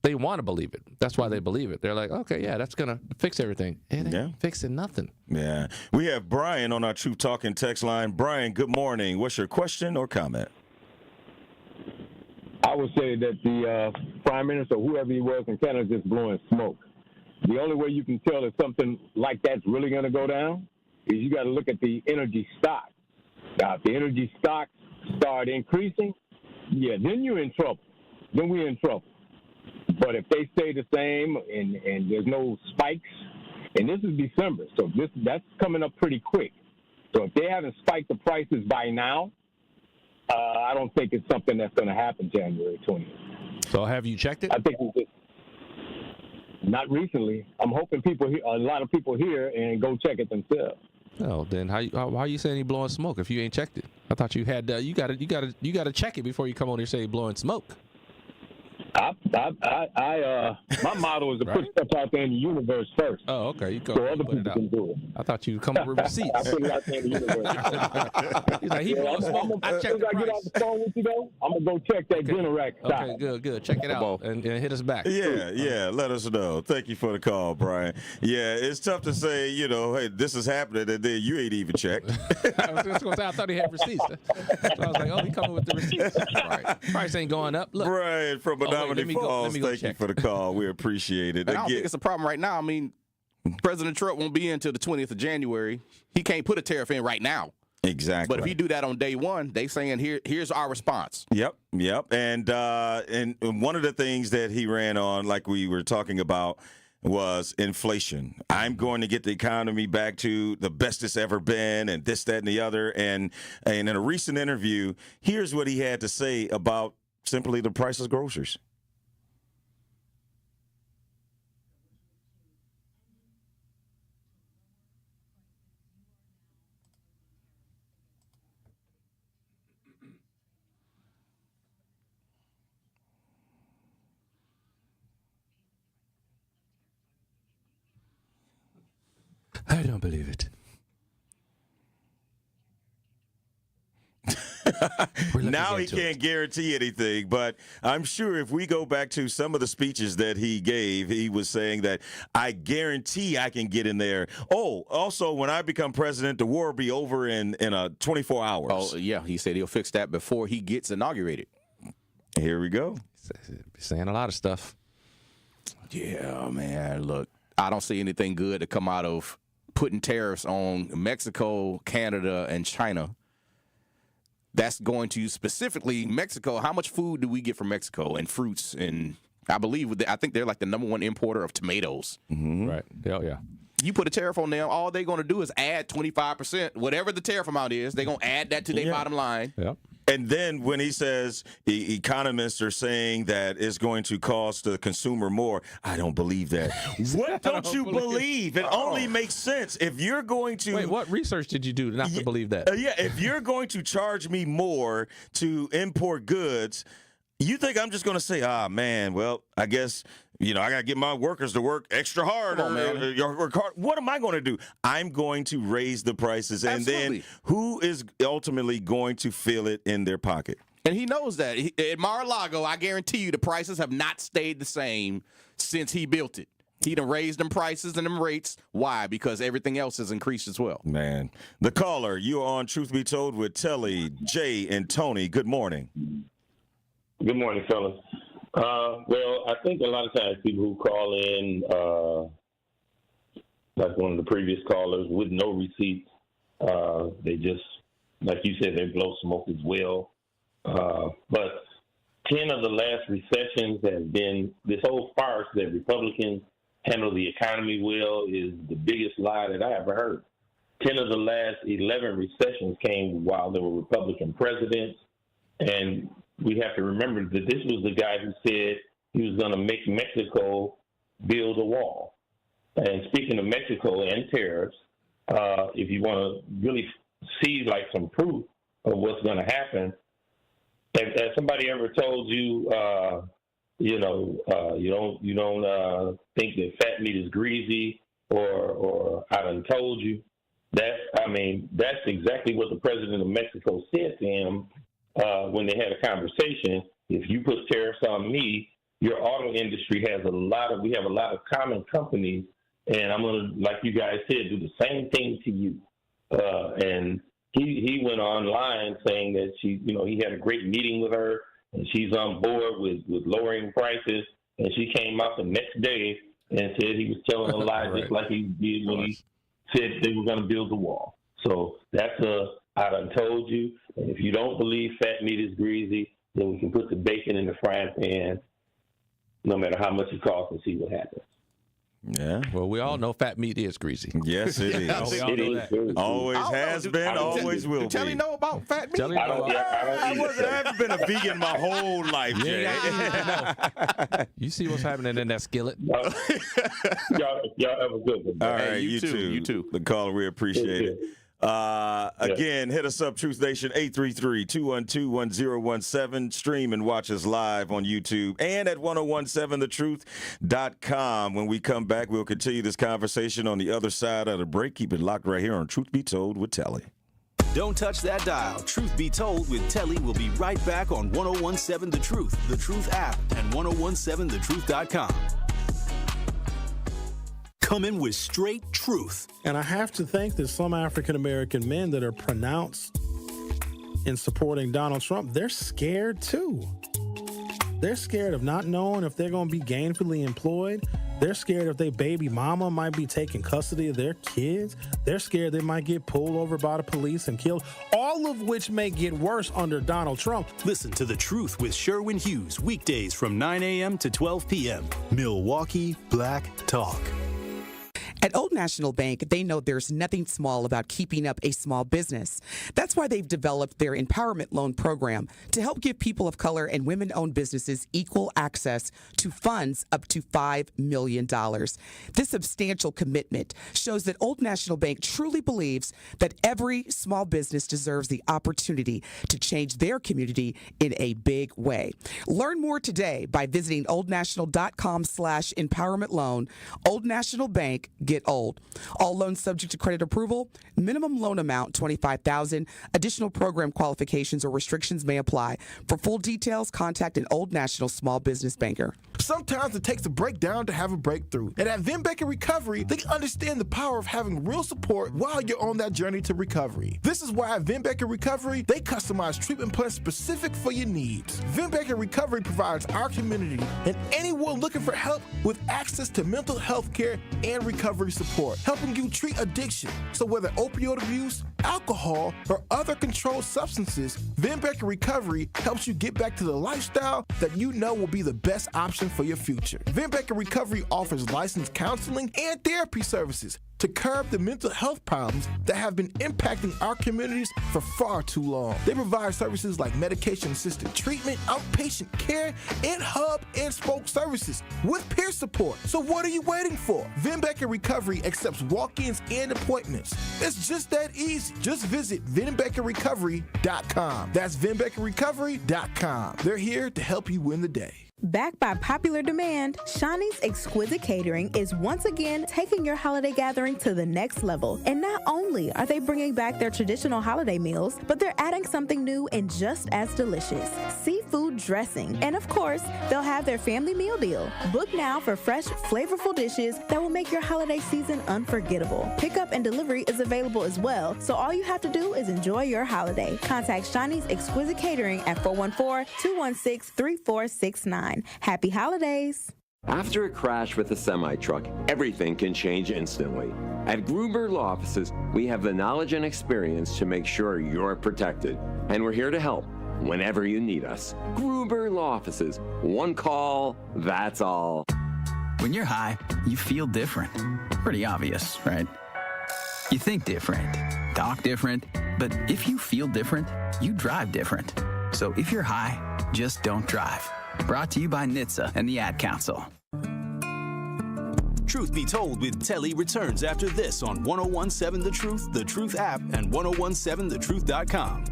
they want to believe it. That's why they believe it. They're like, okay, yeah, that's going to fix everything. It ain't fixing nothing. Yeah. We have Brian on our Truth Talking text line. Brian, good morning. What's your question or comment? I would say that the prime minister, whoever he was in Canada, is blowing smoke. The only way you can tell if something like that's really going to go down is you got to look at the energy stock. Now, if the energy stocks start increasing, then you're in trouble. Then we're in trouble. But if they stay the same and there's no spikes, and this is December, so that's coming up pretty quick. So if they haven't spiked the prices by now, I don't think it's something that's going to happen January 20th. So have you checked it? I think not recently. I'm hoping a lot of people here and go check it themselves. Oh, then how are you saying he blowing smoke if you ain't checked it? I thought you had you got to check it before you come on here and say blowing smoke. My motto is to put stuff out there in the universe first. Oh, okay. You go. So other people can do it. I thought you'd come up with receipts. I put it out there in the universe. He's like, he blowing smoke. I checked the price. I get off the phone with you, though, I'm going to go check that Generac stock. Okay, good. Check it out and hit us back. Yeah. Let us know. Thank you for the call, Brian. Yeah, it's tough to say, hey, this is happening, and then you ain't even checked. I was just going to say, I thought he had receipts. So I was like, oh, he coming with the receipts. Right. Price ain't going up. Look. Brian from Menominee Falls, thank you for the call. We appreciate it. And I don't think it's a problem right now. I mean, President Trump won't be in until the 20th of January. He can't put a tariff in right now. Exactly. But if he do that on day one, they saying here's our response. Yep. And one of the things that he ran on, like we were talking about, was inflation. I'm going to get the economy back to the best it's ever been, and this, that, and the other. And in a recent interview, here's what he had to say about simply the price of groceries. I don't believe it. Now he can't guarantee anything, but I'm sure if we go back to some of the speeches that he gave, he was saying that I guarantee I can get in there. Oh, also, when I become president, the war will be over in 24 hours. Oh, yeah. He said he'll fix that before he gets inaugurated. Here we go. Saying a lot of stuff. Yeah, man. Look, I don't see anything good to come out of putting tariffs on Mexico, Canada, and China. That's going to specifically Mexico. How much food do we get from Mexico and fruits? And I think they're like the #1 importer of tomatoes. Mm-hmm. Right. Yeah. You put a tariff on them, all they're going to do is add 25%. Whatever the tariff amount is, they're going to add that to their bottom line. Yeah. And then when he says economists are saying that it's going to cost the consumer more, I don't believe that. What don't you believe? It only makes sense. If you're going to... Wait, what research did you do not to believe that? If you're going to charge me more to import goods, You think I'm just going to say, man, well, I guess, I got to get my workers to work extra hard. Come on, man. Work hard. What am I going to do? I'm going to raise the prices. And then who is ultimately going to feel it in their pocket? And he knows that. At Mar-a-Lago, I guarantee you the prices have not stayed the same since he built it. He done raised them prices and them rates. Why? Because everything else has increased as well. Man. The caller, you are on Truth Be Told with Telly, Jay, and Tony. Good morning. Good morning, fellas. Well, I think a lot of times people who call in, like one of the previous callers, with no receipts, they just, like you said, they blow smoke as well. But 10 of the last recessions have been this whole farce that Republicans handle the economy well is the biggest lie that I ever heard. 10 of the last 11 recessions came while there were Republican presidents. And we have to remember that this was the guy who said he was going to make Mexico build a wall. And speaking of Mexico and tariffs, if you want to really see like some proof of what's going to happen, has somebody ever told you, you don't think that fat meat is greasy, or I done told you? That's exactly what the president of Mexico said to him when they had a conversation. If you put tariffs on me, your auto industry we have a lot of common companies, and I'm going to, like you guys said, do the same thing to you. And he went online saying that he had a great meeting with her, and she's on board with lowering prices. And she came out the next day and said he was telling a lie, right, just like he did when he said they were going to build the wall. So that's I done told you. And if you don't believe fat meat is greasy, then we can put the bacon in the frying pan, no matter how much it costs, and see what happens. Yeah. Well, we all know fat meat is greasy. Yes, it is. We all know that. Always has been, always will be. Telly know about fat meat? I haven't been a vegan my whole life, Jay. You see what's happening in that skillet? Y'all have a good one. All right, you too. The caller, we appreciate it. Again, hit us up, Truth Nation, 833-212-1017. Stream and watch us live on YouTube and at 1017thetruth.com. When we come back, we'll continue this conversation on the other side of the break. Keep it locked right here on Truth Be Told with Telly. Don't touch that dial. Truth Be Told with Telly will be right back on 1017 The Truth, The Truth app, and 1017thetruth.com. Coming with straight truth. And I have to think that some African-American men that are pronounced in supporting Donald Trump, they're scared too. They're scared of not knowing if they're going to be gainfully employed. They're scared if their baby mama might be taking custody of their kids. They're scared they might get pulled over by the police and killed, all of which may get worse under Donald Trump. Listen to The Truth with Sherwin Hughes, weekdays from 9 a.m. to 12 p.m. Milwaukee Black Talk. At Old National Bank, they know there's nothing small about keeping up a small business. That's why they've developed their Empowerment Loan Program to help give people of color and women-owned businesses equal access to funds up to $5 million. This substantial commitment shows that Old National Bank truly believes that every small business deserves the opportunity to change their community in a big way. Learn more today by visiting oldnational.com/empowermentloan. Old National Bank, get old. All loans subject to credit approval. Minimum loan amount $25,000. Additional program qualifications or restrictions may apply. For full details, contact an Old National small business banker. Sometimes it takes a breakdown to have a breakthrough. And at Vin Baker Recovery, they understand the power of having real support while you're on that journey to recovery. This is why at Vin Baker Recovery, they customize treatment plans specific for your needs. Vin Baker Recovery provides our community and anyone looking for help with access to mental health care and recovery support, helping you treat addiction. So whether opioid abuse, alcohol, or other controlled substances, Vin Baker Recovery helps you get back to the lifestyle that you know will be the best option for your future. Vin Baker Recovery offers licensed counseling and therapy services to curb the mental health problems that have been impacting our communities for far too long. They provide services like medication-assisted treatment, outpatient care, and hub and spoke services with peer support. So what are you waiting for? Vin Baker Recovery accepts walk-ins and appointments. It's just that easy. Just visit VinBeckerRecovery.com. That's VinBeckerRecovery.com. They're here to help you win the day. Backed by popular demand, Shawnee's Exquisite Catering is once again taking your holiday gathering to the next level. And not only are they bringing back their traditional holiday meals, but they're adding something new and just as delicious: seafood dressing. And of course, they'll have their family meal deal. Book now for fresh, flavorful dishes that will make your holiday season unforgettable. Pickup and delivery is available as well, so all you have to do is enjoy your holiday. Contact Shawnee's Exquisite Catering at 414-216-3469. Happy holidays. After a crash with a semi-truck, everything can change instantly. At Gruber Law Offices, we have the knowledge and experience to make sure you're protected. And we're here to help whenever you need us. Gruber Law Offices. One call, that's all. When you're high, you feel different. Pretty obvious, right? You think different, talk different, but if you feel different, you drive different. So if you're high, just don't drive. Brought to you by NHTSA and the Ad Council. Truth Be Told with Telly returns after this on 1017 The Truth app, and 1017thetruth.com.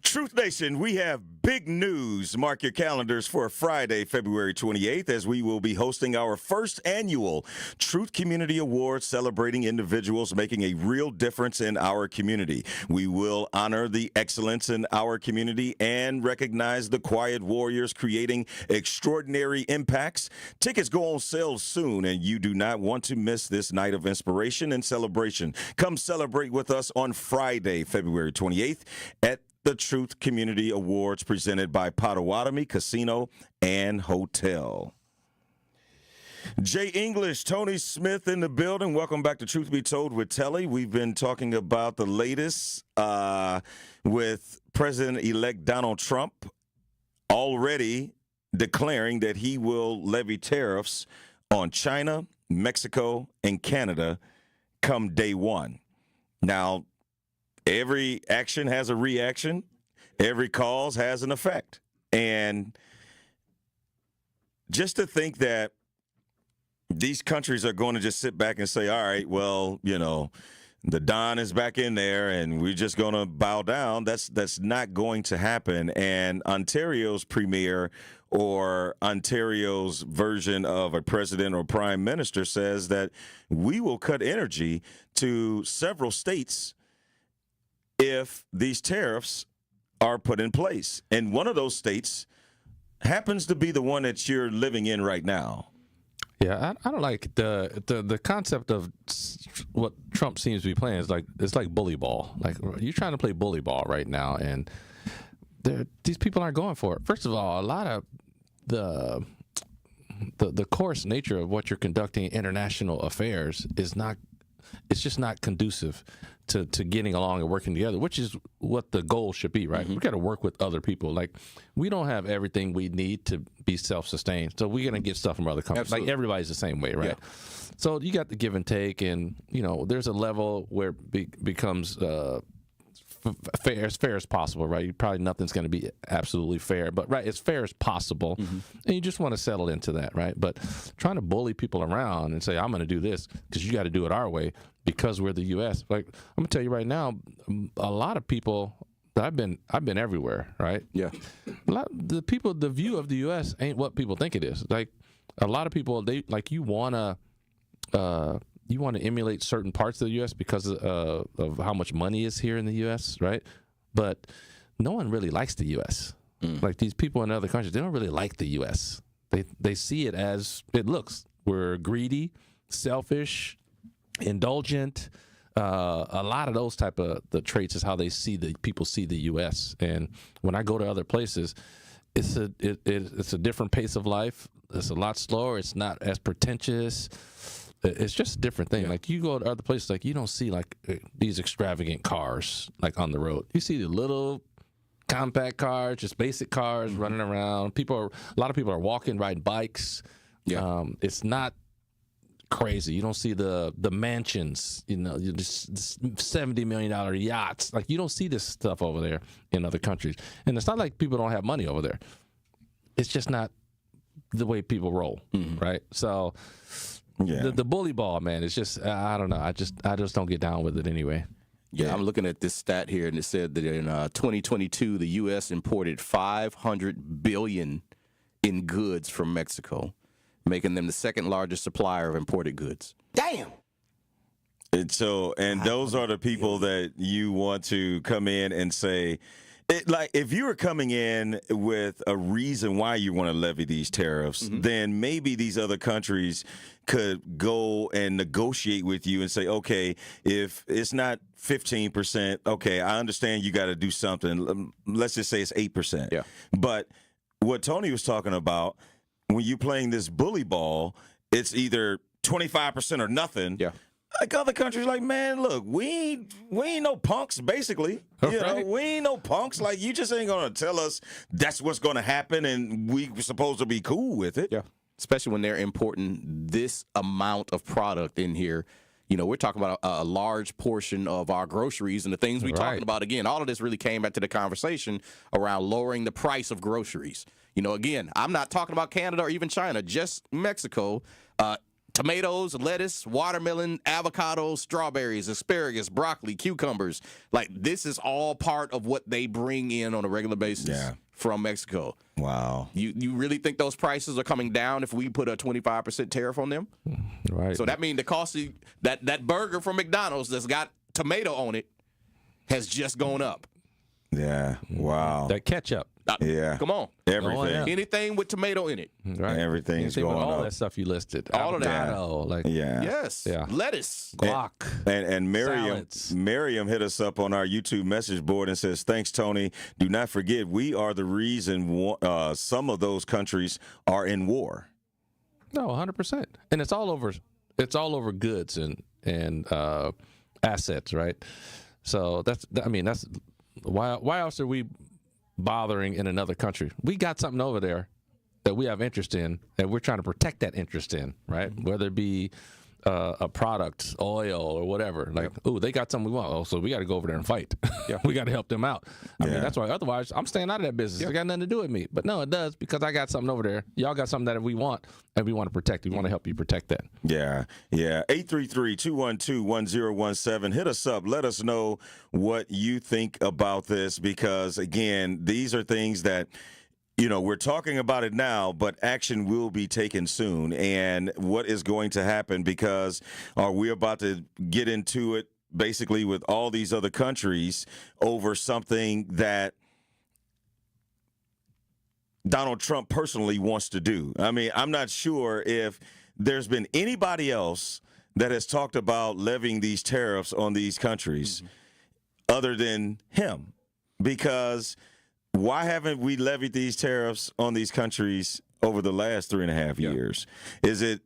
Truth Nation, we have big news. Mark your calendars for Friday, February 28th, as we will be hosting our first annual Truth Community Awards, celebrating individuals making a real difference in our community. We will honor the excellence in our community and recognize the quiet warriors creating extraordinary impacts. Tickets go on sale soon, and you do not want to miss this night of inspiration and celebration. Come celebrate with us on Friday, February 28th at the Truth Community Awards, presented by Potawatomi Casino and Hotel. Jay English, Tony Smith in the building. Welcome back to Truth Be Told with Telly. We've been talking about the latest with President-elect Donald Trump already declaring that he will levy tariffs on China, Mexico, and Canada come day one. Now, every action has a reaction. Every cause has an effect. And just to think that these countries are going to just sit back and say, all right, well, you know, the Don is back in there and we're just going to bow down. That's not going to happen. And Ontario's premier, or Ontario's version of a president or prime minister, says that we will cut energy to several states if these tariffs are put in place. And one of those states happens to be the one that you're living in right now. Yeah, I don't like the concept of what Trump seems to be playing. It's like bully ball. Like, you're trying to play bully ball right now, and these people aren't going for it. First of all, a lot of the coarse nature of what you're conducting in international affairs is not. It's just not conducive to getting along and working together, which is what the goal should be, right? Mm-hmm. We got to work with other people. Like, we don't have everything we need to be self-sustained, so we're going to get stuff from other countries. Absolutely. Like, everybody's the same way, right? Yeah. So you got the give and take, and, you know, there's a level where it becomes fair as possible, right? Probably nothing's going to be absolutely fair, but right, as fair as possible, mm-hmm. and you just want to settle into that, right? But trying to bully people around and say, I'm going to do this because you got to do it our way because we're the U.S. Like, I'm going to tell you right now, a lot of people, I've been everywhere, right? Yeah. The view of the U.S. ain't what people think it is. Like, a lot of people, you want to emulate certain parts of the U.S. because of how much money is here in the U.S., right? But no one really likes the U.S. Like, these people in other countries, they don't really like the U.S. They see it as it looks. We're greedy, selfish, indulgent. A lot of those type of the traits is how people see the U.S. And when I go to other places, it's a different pace of life. It's a lot slower. It's not as pretentious. It's just a different thing. Yeah. Like, you go to other places, like, you don't see like these extravagant cars like on the road. You see the little compact cars, just basic cars running around. A lot of people are walking, riding bikes. Yeah. It's not crazy. You don't see the mansions, you know, just $70 million yachts. Like, you don't see this stuff over there in other countries. And it's not like people don't have money over there. It's just not the way people roll, right? So the bully ball, man, it's just I don't know. I just don't get down with it anyway. Yeah, I'm looking at this stat here, and it said that in 2022, the U.S. imported $500 billion in goods from Mexico, making them the second largest supplier of imported goods. Damn. And those are the people that you want to come in and say, like, if you were coming in with a reason why you want to levy these tariffs, then maybe these other countries could go and negotiate with you and say, okay, if it's not 15%, okay, I understand you got to do something. Let's just say it's 8%. Yeah. But what Tony was talking about, when you're playing this bully ball, it's either 25% or nothing. Yeah. Like other countries, like, man, look, we ain't no punks, basically. You know, we ain't no punks. Like, you just ain't going to tell us that's what's going to happen and we supposed to be cool with it. Yeah, especially when they're importing this amount of product in here. You know, we're talking about a large portion of our groceries and the things we're talking about. Again, all of this really came back to the conversation around lowering the price of groceries. You know, again, I'm not talking about Canada or even China, just Mexico. Tomatoes, lettuce, watermelon, avocados, strawberries, asparagus, broccoli, cucumbers. Like, this is all part of what they bring in on a regular basis from Mexico. Wow. You really think those prices are coming down if we put a 25% tariff on them? Right. So that means the cost of that burger from McDonald's that's got tomato on it has just gone up. Yeah. Wow. That ketchup. Yeah. Come on. Everything. Anything with tomato in it. Right. Everything's going all up. that stuff you listed. All of that. Yes. Yeah. Lettuce. Guac. And Salads. Miriam hit us up on our YouTube message board and says, thanks, Tony. Do not forget, we are the reason some of those countries are in war. No, 100%. And it's all over. It's all over goods and assets, right? So that's why else are we bothering in another country? We got something over there that we have interest in, and we're trying to protect that interest in, right? Whether it be a product, oil, or whatever. Like, oh, they got something we want. Oh, so we got to go over there and fight. We got to help them out. I mean, that's why. Otherwise, I'm staying out of that business. It got nothing to do with me. But no, it does, because I got something over there. Y'all got something that we want, and we want to protect. We want to help you protect that. Yeah. 833-212-1017. Hit us up. Let us know what you think about this, because, again, these are things that, you know, we're talking about it now, but action will be taken soon. And what is going to happen, because are we about to get into it basically with all these other countries over something that Donald Trump personally wants to do? I mean, I'm not sure if there's been anybody else that has talked about levying these tariffs on these countries other than him, because why haven't we levied these tariffs on these countries over the last 3.5 years? Is it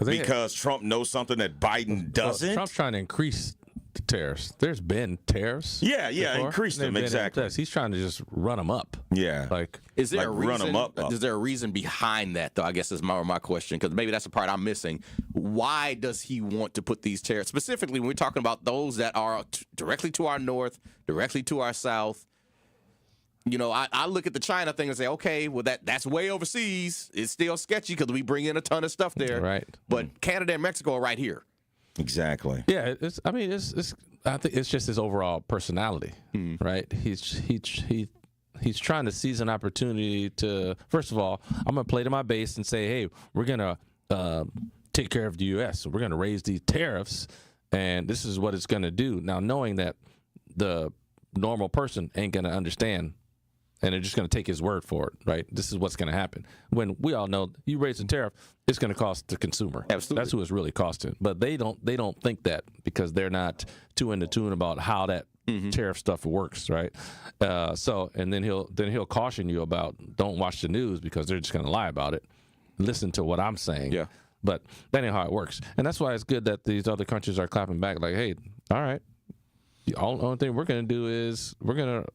because Trump knows something that Biden doesn't? Trump's trying to increase the tariffs. There's been tariffs. Yeah, before. Increase them, exactly. He's trying to just run them up. Yeah. Like, is there a reason, run them up? Is there a reason behind that, though? I guess is my question, because maybe that's the part I'm missing. Why does he want to put these tariffs, specifically when we're talking about those that are directly to our north, directly to our south? You know, I look at the China thing and say, okay, well, that's way overseas. It's still sketchy because we bring in a ton of stuff there. Right. But Canada and Mexico are right here. Exactly. Yeah. I think it's just his overall personality, right? He's trying to seize an opportunity to, first of all, I'm going to play to my base and say, hey, we're going to take care of the U.S. We're going to raise these tariffs, and this is what it's going to do. Now, knowing that the normal person ain't going to understand, and they're just going to take his word for it, right? This is what's going to happen. When we all know you raise the tariff, it's going to cost the consumer. Absolutely. That's who it's really costing. But they don't think that, because they're not too into tune about how that tariff stuff works, right? And then he'll caution you about, don't watch the news because they're just going to lie about it. Listen to what I'm saying. Yeah. But that ain't how it works. And that's why it's good that these other countries are clapping back like, hey, all right. The only thing we're going to do is we're going to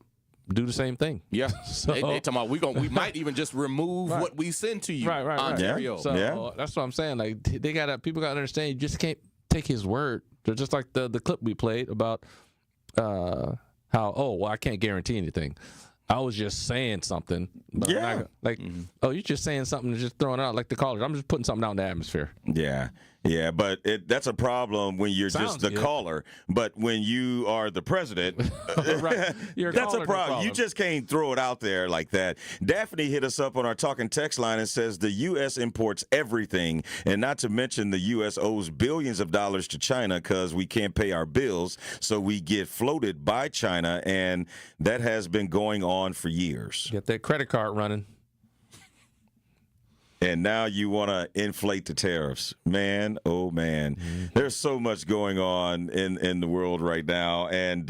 do the same thing. Yeah. So, they talking about we might even just remove what we send to you. Right. Ontario. Yeah. So that's what I'm saying. Like, people got to understand, you just can't take his word. They're just like the clip we played about I can't guarantee anything. I was just saying something. But I'm not, oh, you're just saying something and just throwing it out like the callers. I'm just putting something out in the atmosphere. Yeah, but that's a problem when you're just the caller. But when you are the president, that's a problem. You just can't throw it out there like that. Daphne hit us up on our talking text line and says the U.S. imports everything, and not to mention the U.S. owes billions of dollars to China because we can't pay our bills, so we get floated by China, and that has been going on for years. Get that credit card running. And now you want to inflate the tariffs. Man, oh, man. There's so much going on in the world right now. And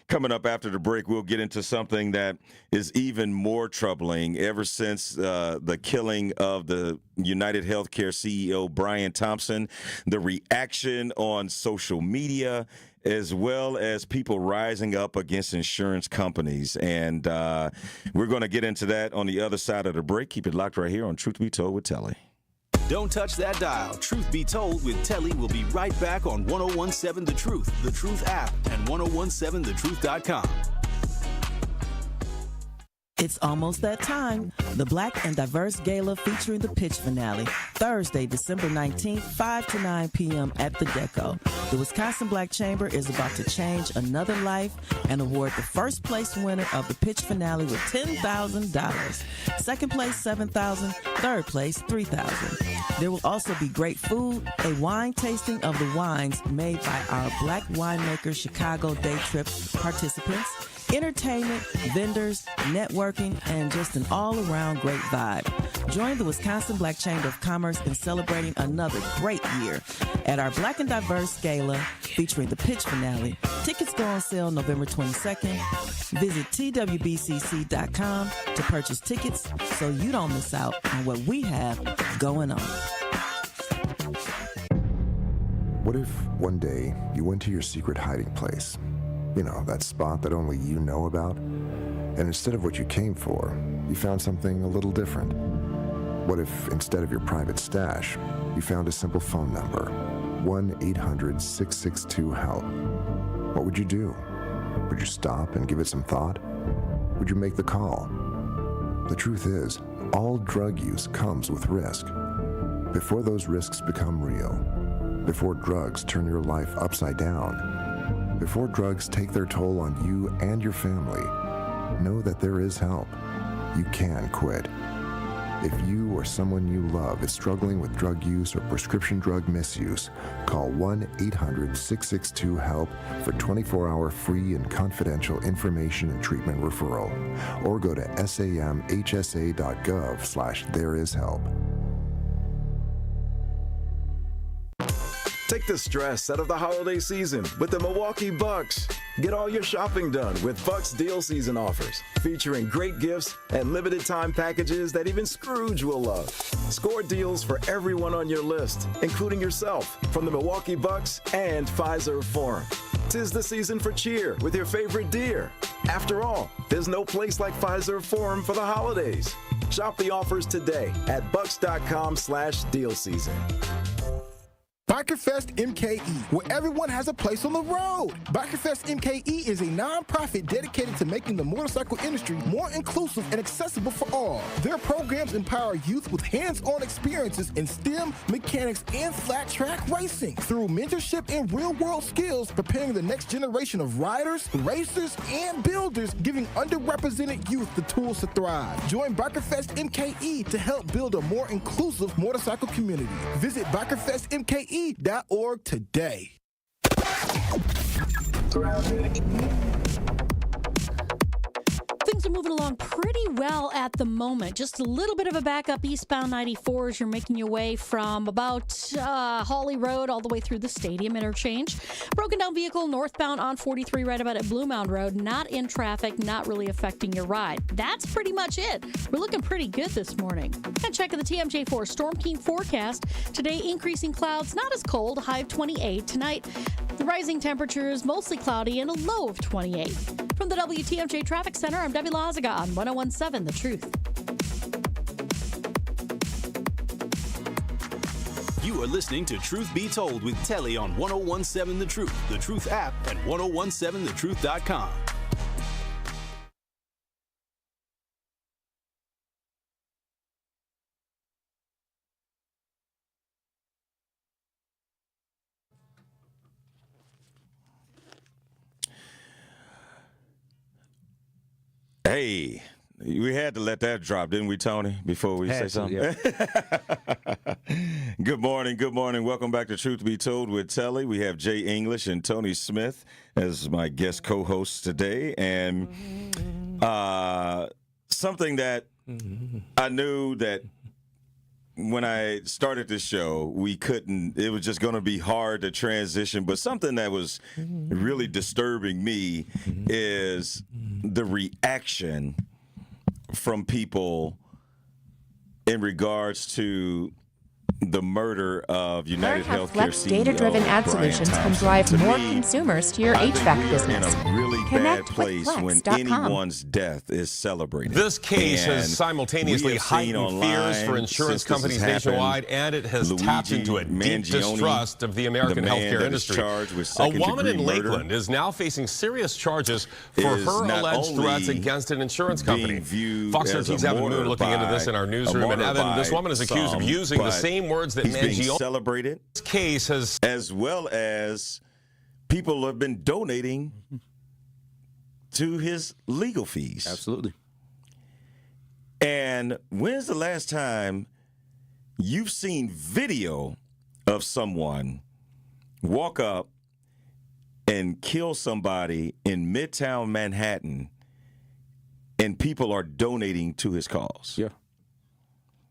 coming up after the break, we'll get into something that is even more troubling. Ever since the killing of the United Healthcare CEO, Brian Thompson, the reaction on social media, as well as people rising up against insurance companies. And we're going to get into that on the other side of the break. Keep it locked right here on Truth Be Told with Telly. Don't touch that dial. Truth Be Told with Telly will be right back on 1017 The Truth, The Truth app, and 1017thetruth.com. It's almost that time. The Black and Diverse Gala featuring the pitch finale, Thursday, December 19th, 5 to 9 p.m. at the Deco. The Wisconsin Black Chamber is about to change another life and award the first place winner of the pitch finale with $10,000. Second place, $7,000. Third place, $3,000. There will also be great food, a wine tasting of the wines made by our Black Winemaker Chicago Day Trip participants, entertainment, vendors, networking, and just an all-around great vibe. Join the Wisconsin Black Chamber of Commerce in celebrating another great year at our Black and Diverse Gala featuring the pitch finale. Tickets go on sale November 22nd. Visit twbcc.com to purchase tickets so you don't miss out on what we have going on. What if one day you went to your secret hiding place? You know, that spot that only you know about? And instead of what you came for, you found something a little different. What if instead of your private stash, you found a simple phone number, 1-800-662-HELP? What would you do? Would you stop and give it some thought? Would you make the call? The truth is, all drug use comes with risk. Before those risks become real, before drugs turn your life upside down, before drugs take their toll on you and your family, know that there is help. You can quit. If you or someone you love is struggling with drug use or prescription drug misuse, call 1-800-662-HELP for 24-hour free and confidential information and treatment referral, or go to samhsa.gov/thereishelp. Take the stress out of the holiday season with the Milwaukee Bucks. Get all your shopping done with Bucks deal season offers, featuring great gifts and limited time packages that even Scrooge will love. Score deals for everyone on your list, including yourself, from the Milwaukee Bucks and Pfizer Forum. 'Tis the season for cheer with your favorite deer. After all, there's no place like Pfizer Forum for the holidays. Shop the offers today at bucks.com/deal season. BikerFest MKE, where everyone has a place on the road. BikerFest MKE is a non-profit dedicated to making the motorcycle industry more inclusive and accessible for all. Their programs empower youth with hands-on experiences in STEM, mechanics, and flat track racing through mentorship and real-world skills, preparing the next generation of riders, racers, and builders, giving underrepresented youth the tools to thrive. Join BikerFest MKE to help build a more inclusive motorcycle community. Visit BikerFestMKE.org today. Things are moving along pretty well at the moment. Just a little bit of a backup eastbound 94 as you're making your way from about Hawley Road all the way through the Stadium interchange. Broken down vehicle northbound on 43 right about at Blue Mound Road. Not in traffic, not really affecting your ride. That's pretty much it. We're looking pretty good this morning. And checking the TMJ4 Storm King forecast. Today, increasing clouds, not as cold, high of 28. Tonight, the rising temperatures, mostly cloudy and a low of 28. From the WTMJ Traffic Center, I'm Debbie Lazaga on 1017 The Truth. You are listening to Truth Be Told with Telly on 1017 The Truth app, and 1017thetruth.com. Hey, we had to let that drop, didn't we, Tony, before we say something? Yeah. Good morning. Welcome back to Truth Be Told with Telly. We have Jay English and Tony Smith as my guest co-hosts today. And something that I knew that when I started this show, it was just going to be hard to transition. But something that was really disturbing me is the reaction from people in regards to the murder of United Healthcare CEO data-driven ad solutions can drive more consumers to your HVAC business. In a really bad place when anyone's death is celebrated. This case has simultaneously heightened fears for insurance companies nationwide, and it has tapped into a deep distrust of the American healthcare industry. A woman in Lakeland is now facing serious charges for her alleged threats against an insurance company. Fox 13's Evan Moon looking into this in our newsroom. And Evan, this woman is accused of using the same words that he's being Mangione. Celebrated. This case has, as well as people have been donating to his legal fees. Absolutely. And when's the last time you've seen video of someone walk up and kill somebody in Midtown Manhattan and people are donating to his cause? Yeah.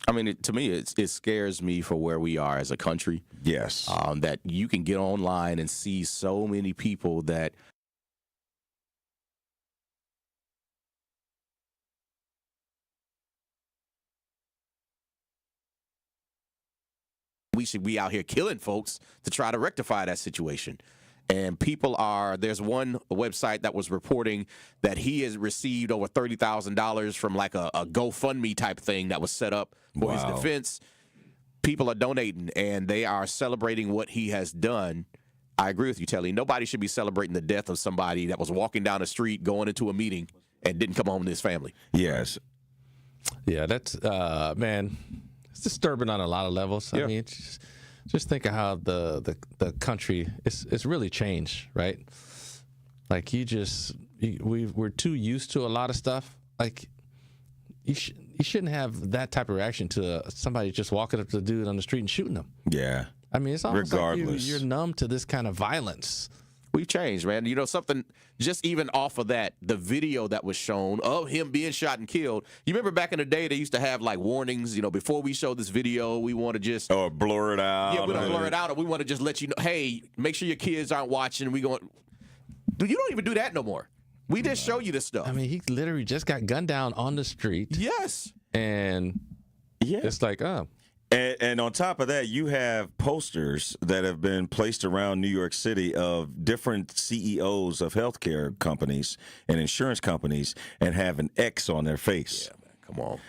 I mean, to me, it scares me for where we are as a country. Yes. That you can get online and see so many people that we should be out here killing folks to try to rectify that situation. And there's one website that was reporting that he has received over $30,000 from like a GoFundMe type thing that was set up for his defense. People are donating and they are celebrating what he has done. I agree with you, Telly. Nobody should be celebrating the death of somebody that was walking down the street, going into a meeting, and didn't come home to his family. Yes. Yeah, that's, man, it's disturbing on a lot of levels. I mean, it's just think of how the country it's really changed, right? Like we're too used to a lot of stuff. Like you shouldn't have that type of reaction to somebody just walking up to the dude on the street and shooting him. Yeah. I mean, it's almost like you're numb to this kind of violence. We've changed, man. You know, something just even off of that, the video that was shown of him being shot and killed. You remember back in the day, they used to have like warnings, you know, before we show this video, we want to just. Or blur it out. Yeah, we don't blur it out, or we want to just let you know, hey, make sure your kids aren't watching. You don't even do that no more. We just show you this stuff. I mean, he literally just got gunned down on the street. Yes. And it's like, oh. And on top of that, you have posters that have been placed around New York City of different CEOs of healthcare companies and insurance companies and have an X on their face. Yeah, man,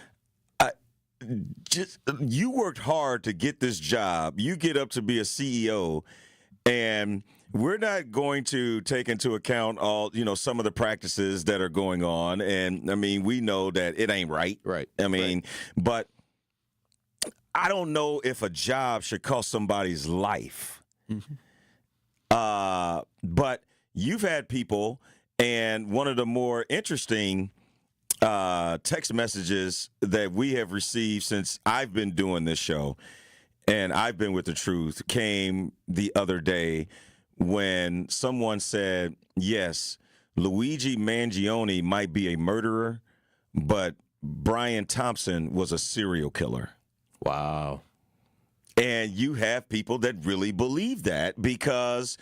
come on. You worked hard to get this job. You get up to be a CEO, and we're not going to take into account some of the practices that are going on. And I mean, we know that it ain't right. Right. I mean, but I don't know if a job should cost somebody's life. Mm-hmm. But you've had people, and one of the more interesting text messages that we have received since I've been doing this show, and I've been with the truth, came the other day when someone said, yes, Luigi Mangione might be a murderer, but Brian Thompson was a serial killer. Wow. And you have people that really believe that because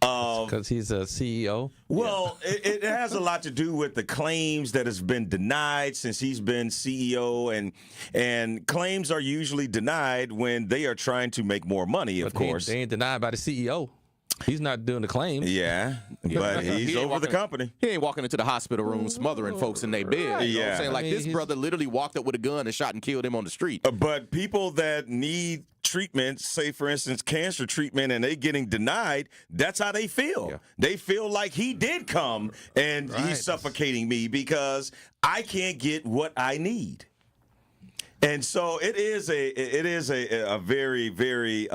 he's a CEO? Well, it has a lot to do with the claims that has been denied since he's been CEO, and claims are usually denied when they are trying to make more money, of course. They ain't denied by the CEO. He's not doing the claim. Yeah, but he's over the company. He ain't walking into the hospital room smothering folks in their bed. You know what I'm saying? Like, this brother literally walked up with a gun and shot and killed him on the street. But people that need treatment, say, for instance, cancer treatment, and they getting denied, that's how they feel. Yeah. They feel like he did come and he's suffocating me because I can't get what I need. And so it is a very, very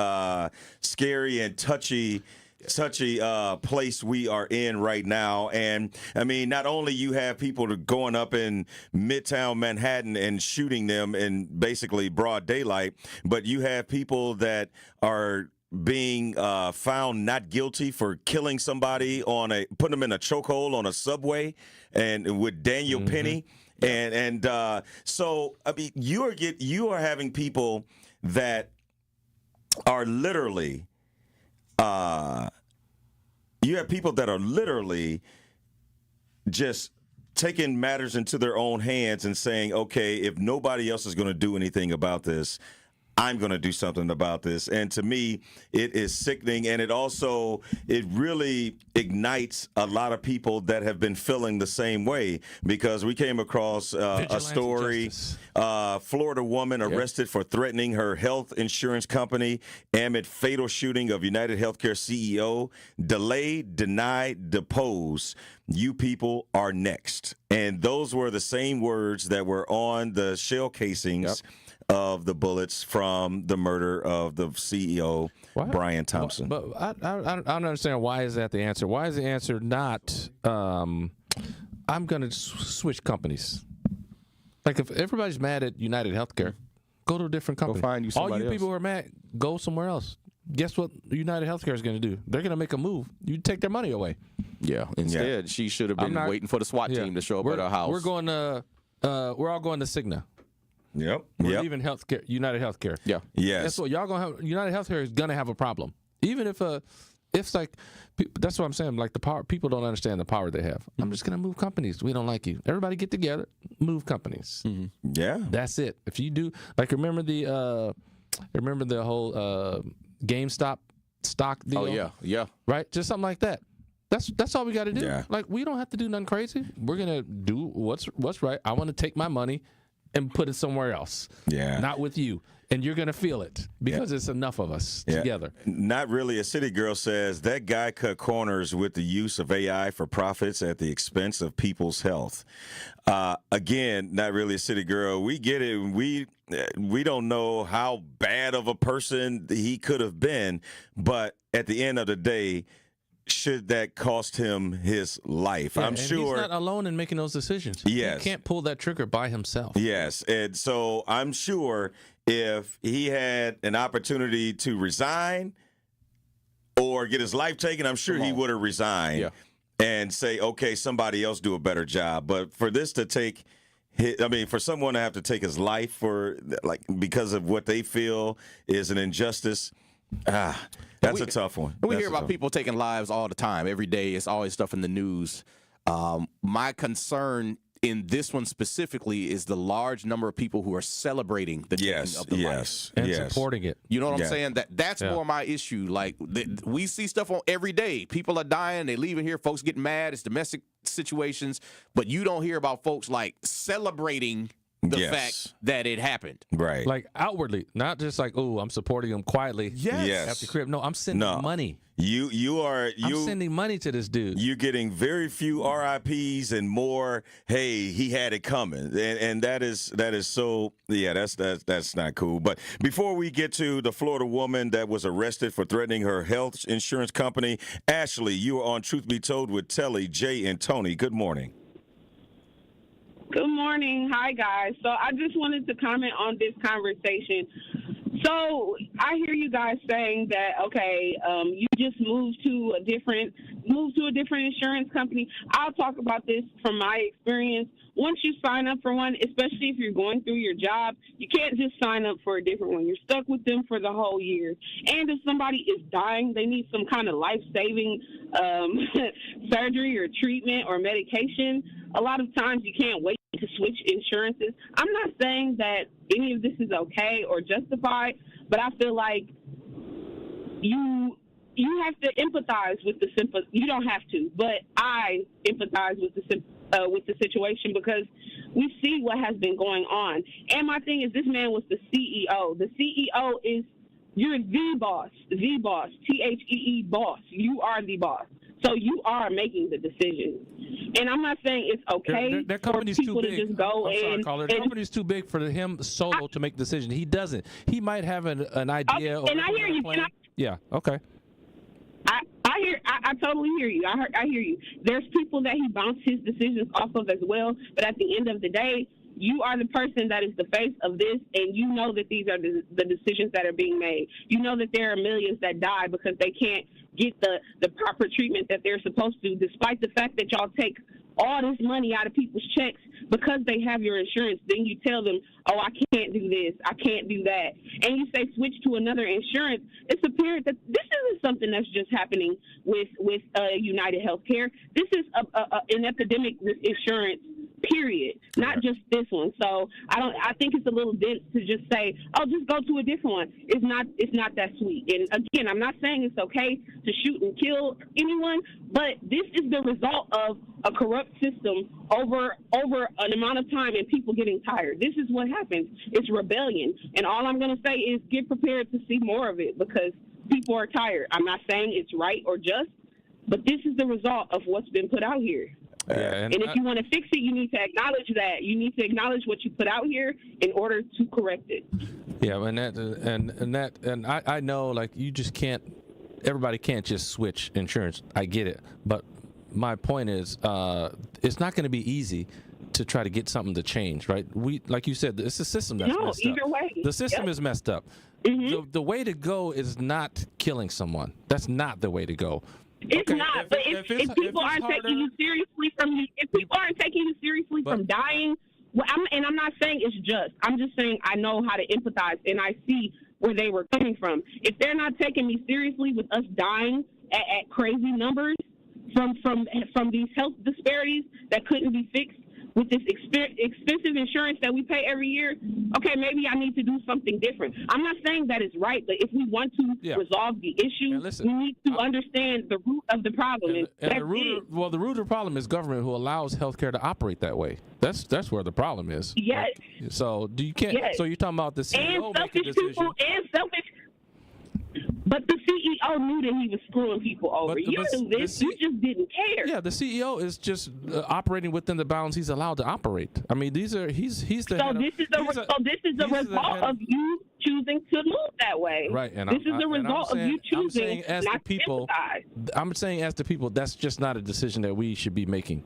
scary and touchy such a place we are in right now. And, I mean, not only you have people going up in Midtown Manhattan and shooting them in basically broad daylight, but you have people that are being found not guilty for killing somebody putting them in a chokehold on a subway and with Daniel Penny. And so, I mean, you are having people that are literally you have people that are literally just taking matters into their own hands and saying, okay, if nobody else is going to do anything about this, I'm going to do something about this. And to me, it is sickening. And it really ignites a lot of people that have been feeling the same way, because we came across a story, Florida woman arrested for threatening her health insurance company amid fatal shooting of United Healthcare CEO. Delay, deny, depose. You people are next. And those were the same words that were on the shell casings of the bullets from the murder of the CEO, Brian Thompson. But I don't understand, why is that the answer? Why is the answer not, I'm going to switch companies? Like, if everybody's mad at United Healthcare, go to a different company. Go find you somebody All you else. people who are mad, go somewhere else. Guess what United Healthcare is going to do? They're going to make a move. You take their money away. Yeah. Instead, she should have been waiting for the SWAT team to show up at her house. We're going to, we're all going to Cigna. Yep. We're leaving healthcare, United Healthcare. Yeah. Yes. That's what y'all gonna have. United Healthcare is gonna have a problem. Even if it's like, that's what I'm saying. Like, the power, people don't understand the power they have. I'm just gonna move companies. We don't like you. Everybody get together, move companies. Yeah. That's it. If you do, like, remember the whole GameStop stock deal? Oh yeah. Right. Just something like that. That's all we got to do. Yeah. Like, we don't have to do nothing crazy. We're gonna do what's right. I want to take my money and put it somewhere else. Yeah. Not with you. And you're going to feel it because it's enough of us together. Not really. A city girl says that guy cut corners with the use of AI for profits at the expense of people's health. Again, not really a city girl. We get it. We don't know how bad of a person he could have been, but at the end of the day, should that cost him his life? I'm sure he's not alone in making those decisions. Yes. He can't pull that trigger by himself. Yes. And so I'm sure if he had an opportunity to resign or get his life taken, I'm sure he would have resigned and say, okay, somebody else do a better job. But for this to take for someone to have to take his life because of what they feel is an injustice, that's a tough one. We hear about people taking lives all the time. Every day, it's always stuff in the news. My concern in this one specifically is the large number of people who are celebrating the taking of the life. And supporting it. You know what I'm saying? That's more my issue. Like, we see stuff on every day. People are dying. They leaving here. Folks getting mad. It's domestic situations. But you don't hear about folks, like, celebrating the fact that it happened. Right. Like, outwardly, not just like, oh, I'm supporting him quietly. Yes. At the crib. No, I'm sending money. I'm sending money to this dude. You're getting very few RIPs and more, hey, he had it coming. And that is so, that's not cool. But before we get to the Florida woman that was arrested for threatening her health insurance company, Ashley, you are on Truth Be Told with Telly, Jay, and Tony. Good morning. Good morning. Hi, guys. So I just wanted to comment on this conversation. So I hear you guys saying that, okay, you just moved to a different insurance company. I'll talk about this from my experience. Once you sign up for one, especially if you're going through your job, you can't just sign up for a different one. You're stuck with them for the whole year. And if somebody is dying, they need some kind of life-saving surgery or treatment or medication. A lot of times you can't wait to switch insurances. I'm not saying that any of this is okay or justified, but I feel like you have to empathize with the you don't have to, but I empathize with the situation because we see what has been going on. And my thing is, this man was the CEO. The CEO is, you're the boss, THEE boss. You are the boss. So you are making the decisions. And I'm not saying it's okay their for company's people too to big. just go Their company's too big for him solo to make decisions. He doesn't. He might have an idea. And I hear you. Yeah, okay. I I totally hear you. I hear you. There's people that he bounced his decisions off of as well, but at the end of the day, you are the person that is the face of this, and you know that these are the decisions that are being made. You know that there are millions that die because they can't get the proper treatment that they're supposed to, despite the fact that y'all take all this money out of people's checks because they have your insurance. Then you tell them, oh, I can't do this, I can't do that. And you say switch to another insurance. It's apparent that this isn't something that's just happening with United Healthcare. This is an epidemic with insurance, period, not just this one. So I think it's a little dense to just say, oh, just go to a different one. It's not that sweet. And again, I'm not saying it's okay to shoot and kill anyone, but this is the result of a corrupt system over an amount of time and people getting tired. This is what happens. It's rebellion. And all I'm going to say is get prepared to see more of it because people are tired. I'm not saying it's right or just, but this is the result of what's been put out here. Yeah, and if you want to fix it, you need to acknowledge that. You need to acknowledge what you put out here in order to correct it. Yeah, and I know, like, you just can't. Everybody can't just switch insurance. I get it, but my point is, it's not going to be easy to try to get something to change, right? We, like you said, it's a system that's messed up. Either way, the system is messed up. Mm-hmm. The way to go is not killing someone. That's not the way to go. It's not. But if people aren't taking you seriously from dying, well, I'm not saying it's just. I'm just saying I know how to empathize and I see where they were coming from. If they're not taking me seriously with us dying at crazy numbers from these health disparities that couldn't be fixed with this expensive insurance that we pay every year, okay, maybe I need to do something different. I'm not saying that it's right, but if we want to resolve the issue, we need to understand the root of the problem. The root of the problem is government who allows healthcare to operate that way. That's where the problem is. Yes. Like, so So you're talking about the CEO and selfish people and selfish. But the CEO knew that he was screwing people over. You knew this. You just didn't care. Yeah, the CEO is just operating within the bounds he's allowed to operate. I mean, he's the. So this is a result of you choosing to move that way. Right, and this is a result of you choosing not to empathize. I'm saying, as the people, that's just not a decision that we should be making.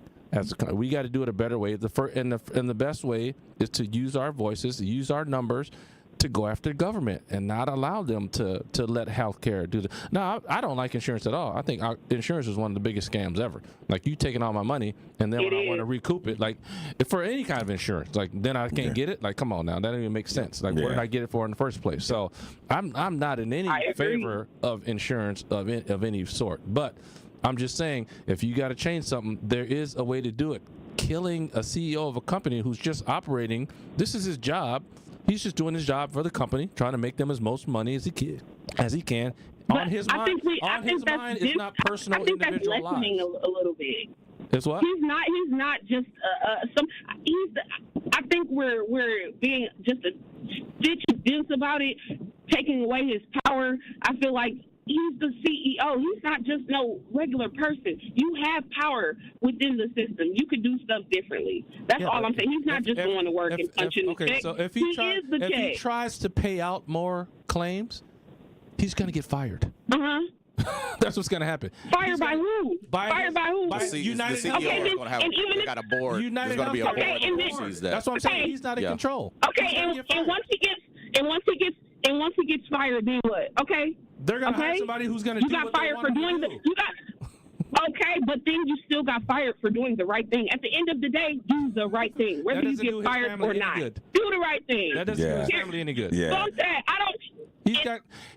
We got to do it a better way. And the best way is to use our voices, use our numbers, to go after the government and not allow them to let healthcare do that. No, I don't like insurance at all. I think insurance is one of the biggest scams ever. Like, you taking all my money and then when I want to recoup it, like, for any kind of insurance, like, then I can't get it. Like, come on now, that doesn't even make sense. Like, what did I get it for in the first place? So I'm not in any favor of insurance of any sort. But I'm just saying, if you got to change something, there is a way to do it. Killing a CEO of a company who's just operating, this is his job. He's just doing his job for the company, trying to make them as most money as he can. But on his mind, it's not personal, individual lives. I think that's lessening a little bit. It's what? He's not just I think we're being just a stitch of dense about it, taking away his power. I feel like he's the CEO. He's not just no regular person. You have power within the system. You could do stuff differently. That's all I'm saying. He's not just going to work and punching the check. So if he tries to pay out more claims, he's going to get fired. That's what's going to happen. Fired by who? Fired by who? United. The CEO is going to have they got a board. There's going to be a board that oversees that. That's what I'm saying. He's not in control. Okay, and once he gets fired, then what? Okay. They're going to hire somebody who's going to do what they want to do. Okay, but then you still got fired for doing the right thing. At the end of the day, do the right thing, whether you get fired or not. Do the right thing. That doesn't do his family any good. Yeah.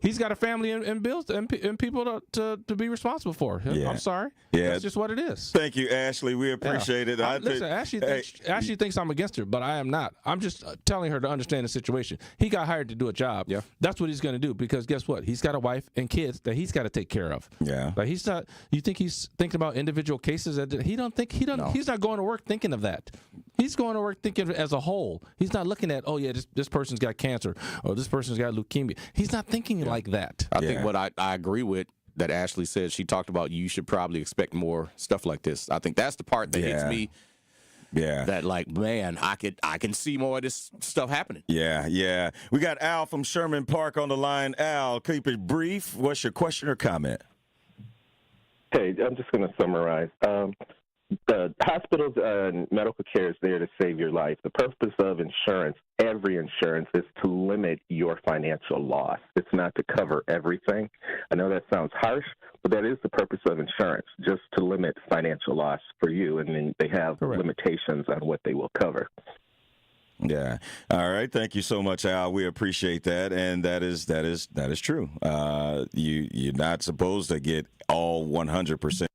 He's got a family and bills and people to be responsible for. Yeah. I'm sorry. Yeah. That's just what it is. Thank you, Ashley. We appreciate it. Listen, Ashley thinks I'm against her, but I am not. I'm just telling her to understand the situation. He got hired to do a job. Yeah. That's what he's going to do, because guess what? He's got a wife and kids that he's got to take care of. Yeah. But he's not. You think he's thinking about individual cases? He's not going to work thinking of that. He's going to work thinking as a whole. He's not looking at, this person's got cancer or this person's got leukemia. He's not thinking like that. I think what I agree with that Ashley said, she talked about you should probably expect more stuff like this. I think that's the part that hits me. Yeah. That, like, man, I can see more of this stuff happening. Yeah. We got Al from Sherman Park on the line. Al, keep it brief. What's your question or comment? Hey, I'm just going to summarize. The hospitals and medical care is there to save your life. The purpose of insurance, every insurance, is to limit your financial loss. It's not to cover everything. I know that sounds harsh, but that is the purpose of insurance, just to limit financial loss for you. And then they have limitations on what they will cover. Yeah. All right. Thank you so much, Al. We appreciate that, and that is true. You're not supposed to get all 100%.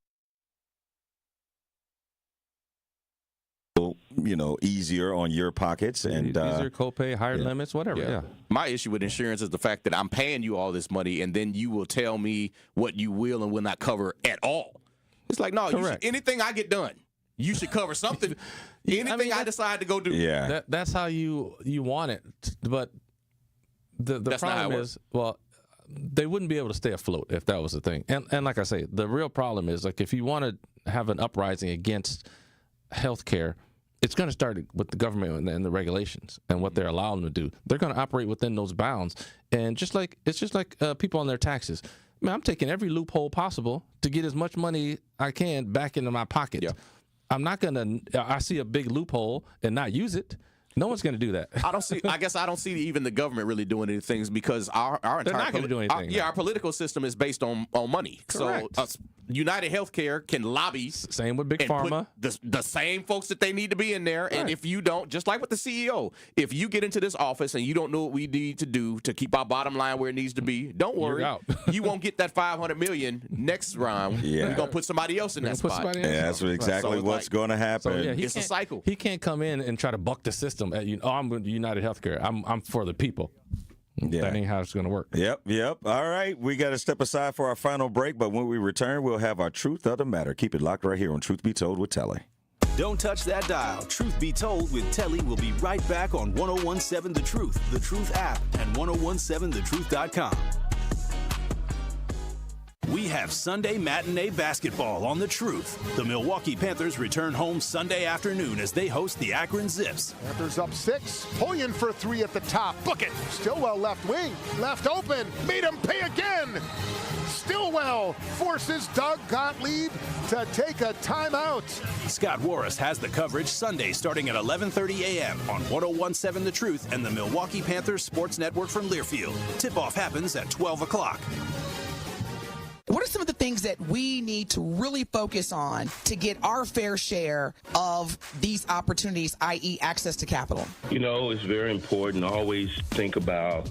Easier on your pockets and easier copay, higher limits, whatever. Yeah. My issue with insurance is the fact that I'm paying you all this money, and then you will tell me what you will and will not cover at all. It's like, no, anything I get done, you should cover something. Anything I decide to go do. Yeah, that's how you want it. But the problem is, well, they wouldn't be able to stay afloat if that was the thing. And like I say, the real problem is, like, if you want to have an uprising against healthcare, it's going to start with the government and the regulations and what they're allowing them to do. They're going to operate within those bounds. And it's just like people on their taxes. Man, I'm taking every loophole possible to get as much money I can back into my pocket. Yeah. I'm not going to, I see a big loophole and not use it. No one's going to do that. I guess I don't see even the government really doing anything because our entire they're not going to do anything. Our political system is based on money. Correct. So United Healthcare can lobby. Same with Big Pharma. The same folks that they need to be in there. Right. And if you don't, just like with the CEO, if you get into this office and you don't know what we need to do to keep our bottom line where it needs to be, don't worry. You won't get that $500 million next round. Yeah. We're going to put somebody else in that spot. That's exactly what's going to happen. So, it's a cycle. He can't come in and try to buck the system. I'm with United Healthcare. I'm for the people. Yeah. That ain't how it's going to work. Yep. All right. We got to step aside for our final break, but when we return, we'll have our Truth of the Matter. Keep it locked right here on Truth Be Told with Telly. Don't touch that dial. Truth Be Told with Telly will be right back on 1017 The Truth, The Truth app, and 1017thetruth.com. We have Sunday matinee basketball on The Truth. The Milwaukee Panthers return home Sunday afternoon as they host the Akron Zips. Panthers up 6. Poyen for 3 at the top. Book it. Stillwell left wing. Left open. Made him pay again. Stillwell forces Doug Gottlieb to take a timeout. Scott Warris has the coverage Sunday starting at 11:30 a.m. on 1017 The Truth and the Milwaukee Panthers Sports Network from Learfield. Tip-off happens at 12 o'clock. What are some of the things that we need to really focus on to get our fair share of these opportunities, i.e. access to capital? It's very important to always think about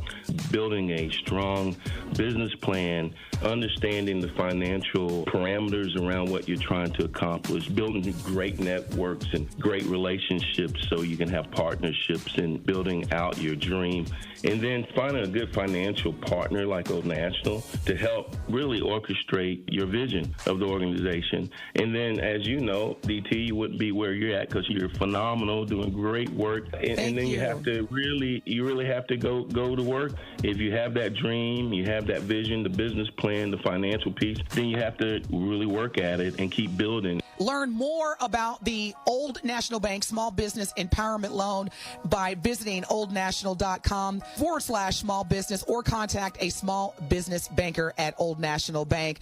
building a strong business plan, understanding the financial parameters around what you're trying to accomplish, building great networks and great relationships so you can have partnerships in building out your dream. And then finding a good financial partner like Old National to help really orchestrate your vision of the organization. And then, as you know, DT, you wouldn't be where you're at because you're phenomenal, doing great work. And then you have to really have to go to work. If you have that dream, you have that vision, the business plan, the financial piece, then you have to really work at it and keep building. Learn more about the Old National Bank Small Business Empowerment Loan by visiting oldnational.com/small business or contact a small business banker at Old National Bank.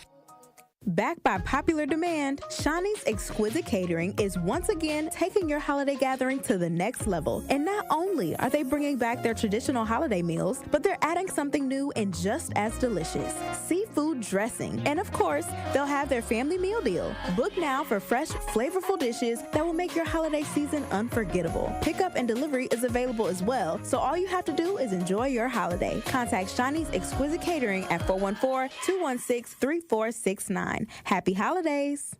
Backed by popular demand, Shawnee's Exquisite Catering is once again taking your holiday gathering to the next level. And not only are they bringing back their traditional holiday meals, but they're adding something new and just as delicious: seafood dressing. And of course, they'll have their family meal deal. Book now for fresh, flavorful dishes that will make your holiday season unforgettable. Pickup and delivery is available as well, so all you have to do is enjoy your holiday. Contact Shawnee's Exquisite Catering at 414-216-3469. Happy holidays.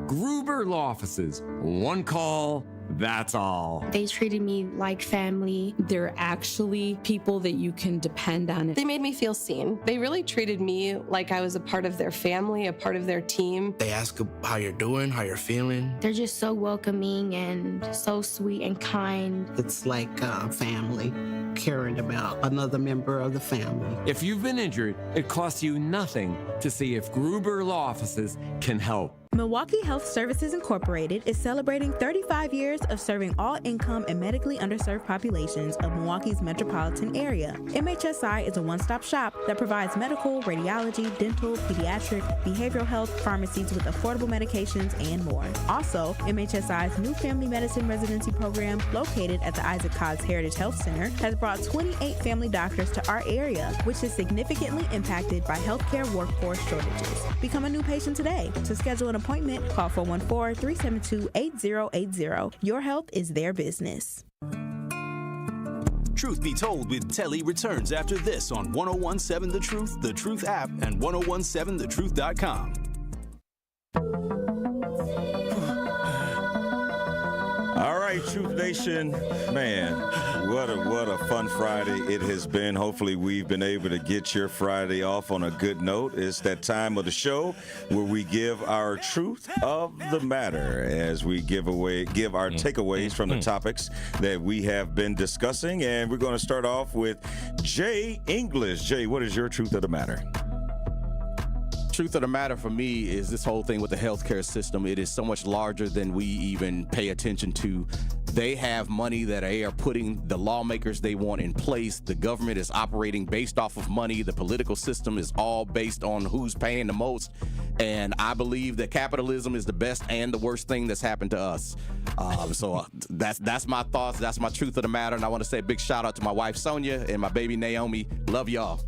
Gruber Law Offices. One call, that's all. They treated me like family. They're actually people that you can depend on. They made me feel seen. They really treated me like I was a part of their family, a part of their team. They ask how you're doing, how you're feeling. They're just so welcoming and so sweet and kind. It's like family, caring about another member of the family. If you've been injured, it costs you nothing to see if Gruber Law Offices can help. Milwaukee Health Services Incorporated is celebrating 35 years of serving all income and medically underserved populations of Milwaukee's metropolitan area. MHSI is a one-stop shop that provides medical, radiology, dental, pediatric, behavioral health, pharmacies with affordable medications, and more. Also, MHSI's new family medicine residency program, located at the Isaac Cobbs Heritage Health Center, has brought 28 family doctors to our area, which is significantly impacted by healthcare workforce shortages. Become a new patient today. To schedule an appointment, call 414-372-8080. Your health is their business. Truth Be Told with Telly returns after this on 1017 The Truth app, and 1017thetruth.com. All right, Truth Nation, man, what a fun Friday it has been. Hopefully we've been able to get your Friday off on a good note. It's that time of the show where we give our truth of the matter as we give our takeaways from the topics that we have been discussing. And we're going to start off with Jay English. Jay, what is your truth of the matter? Truth of the matter for me is this whole thing with the healthcare system. It is so much larger than we even pay attention to. They have money that they are putting the lawmakers they want in place. The government is operating based off of money. The political system is all based on who's paying the most. And I believe that capitalism is the best and the worst thing that's happened to us. So that's my thoughts. That's my truth of the matter. And I want to say a big shout out to my wife, Sonia, and my baby, Naomi. Love y'all.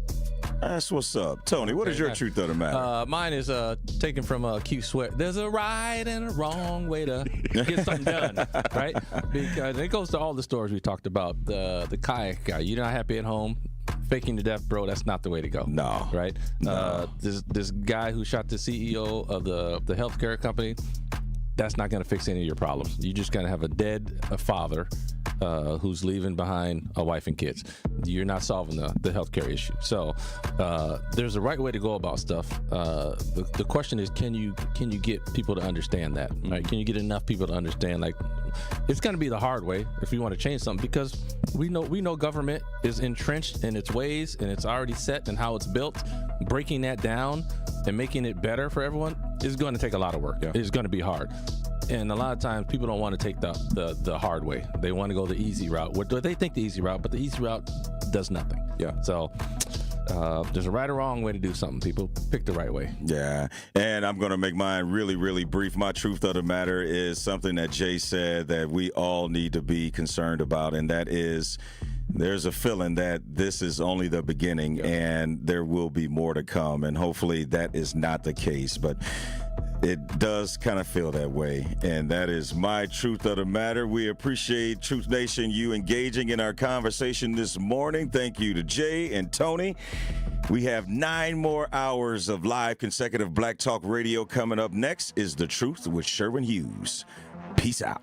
That's what's up. Tony, what is your truth of the matter? Mine is taken from Q Sweat. There's a right and a wrong way to get something done, right? Because it goes to all the stories we talked about. The kayak guy, you're not happy at home, faking to death, bro, that's not the way to go. No. Right? No. This guy who shot the CEO of the healthcare company, that's not going to fix any of your problems. You're just going to have a dead father who's leaving behind a wife and kids. You're not solving the healthcare issue. So there's a right way to go about stuff. The question is, can you get people to understand that? Right? Can you get enough people to understand? Like, it's going to be the hard way if you want to change something, because we know government is entrenched in its ways and it's already set in how it's built. Breaking that down and making it better for everyone is going to take a lot of work. Yeah. It's going to be hard. And a lot of times people don't want to take the hard way. They want to go the easy route. What do they think the easy route? But the easy route does nothing. Yeah. So there's a right or wrong way to do something. People pick the right way. Yeah. And I'm going to make mine really, really brief. My truth of the matter is something that Jay said that we all need to be concerned about, and that is there's a feeling that this is only the beginning and there will be more to come. And hopefully that is not the case. But it does kind of feel that way. And that is my truth of the matter. We appreciate, Truth Nation, you engaging in our conversation this morning. Thank you to Jay and Tony. We have 9 more hours of live consecutive Black Talk Radio coming up. Next is The Truth with Sherwin Hughes. Peace out.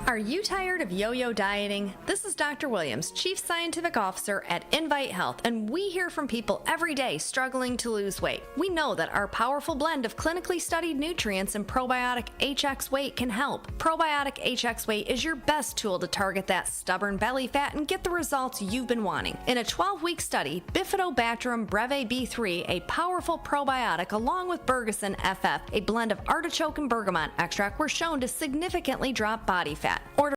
Are you tired of yo-yo dieting? This is Dr. Williams, Chief Scientific Officer at Invite Health, and we hear from people every day struggling to lose weight. We know that our powerful blend of clinically studied nutrients and probiotic HX Weight can help. Probiotic HX Weight is your best tool to target that stubborn belly fat and get the results you've been wanting. In a 12-week study, Bifidobacterium breve B3, a powerful probiotic, along with Bergason FF, a blend of artichoke and bergamot extract, were shown to significantly drop body fat. Order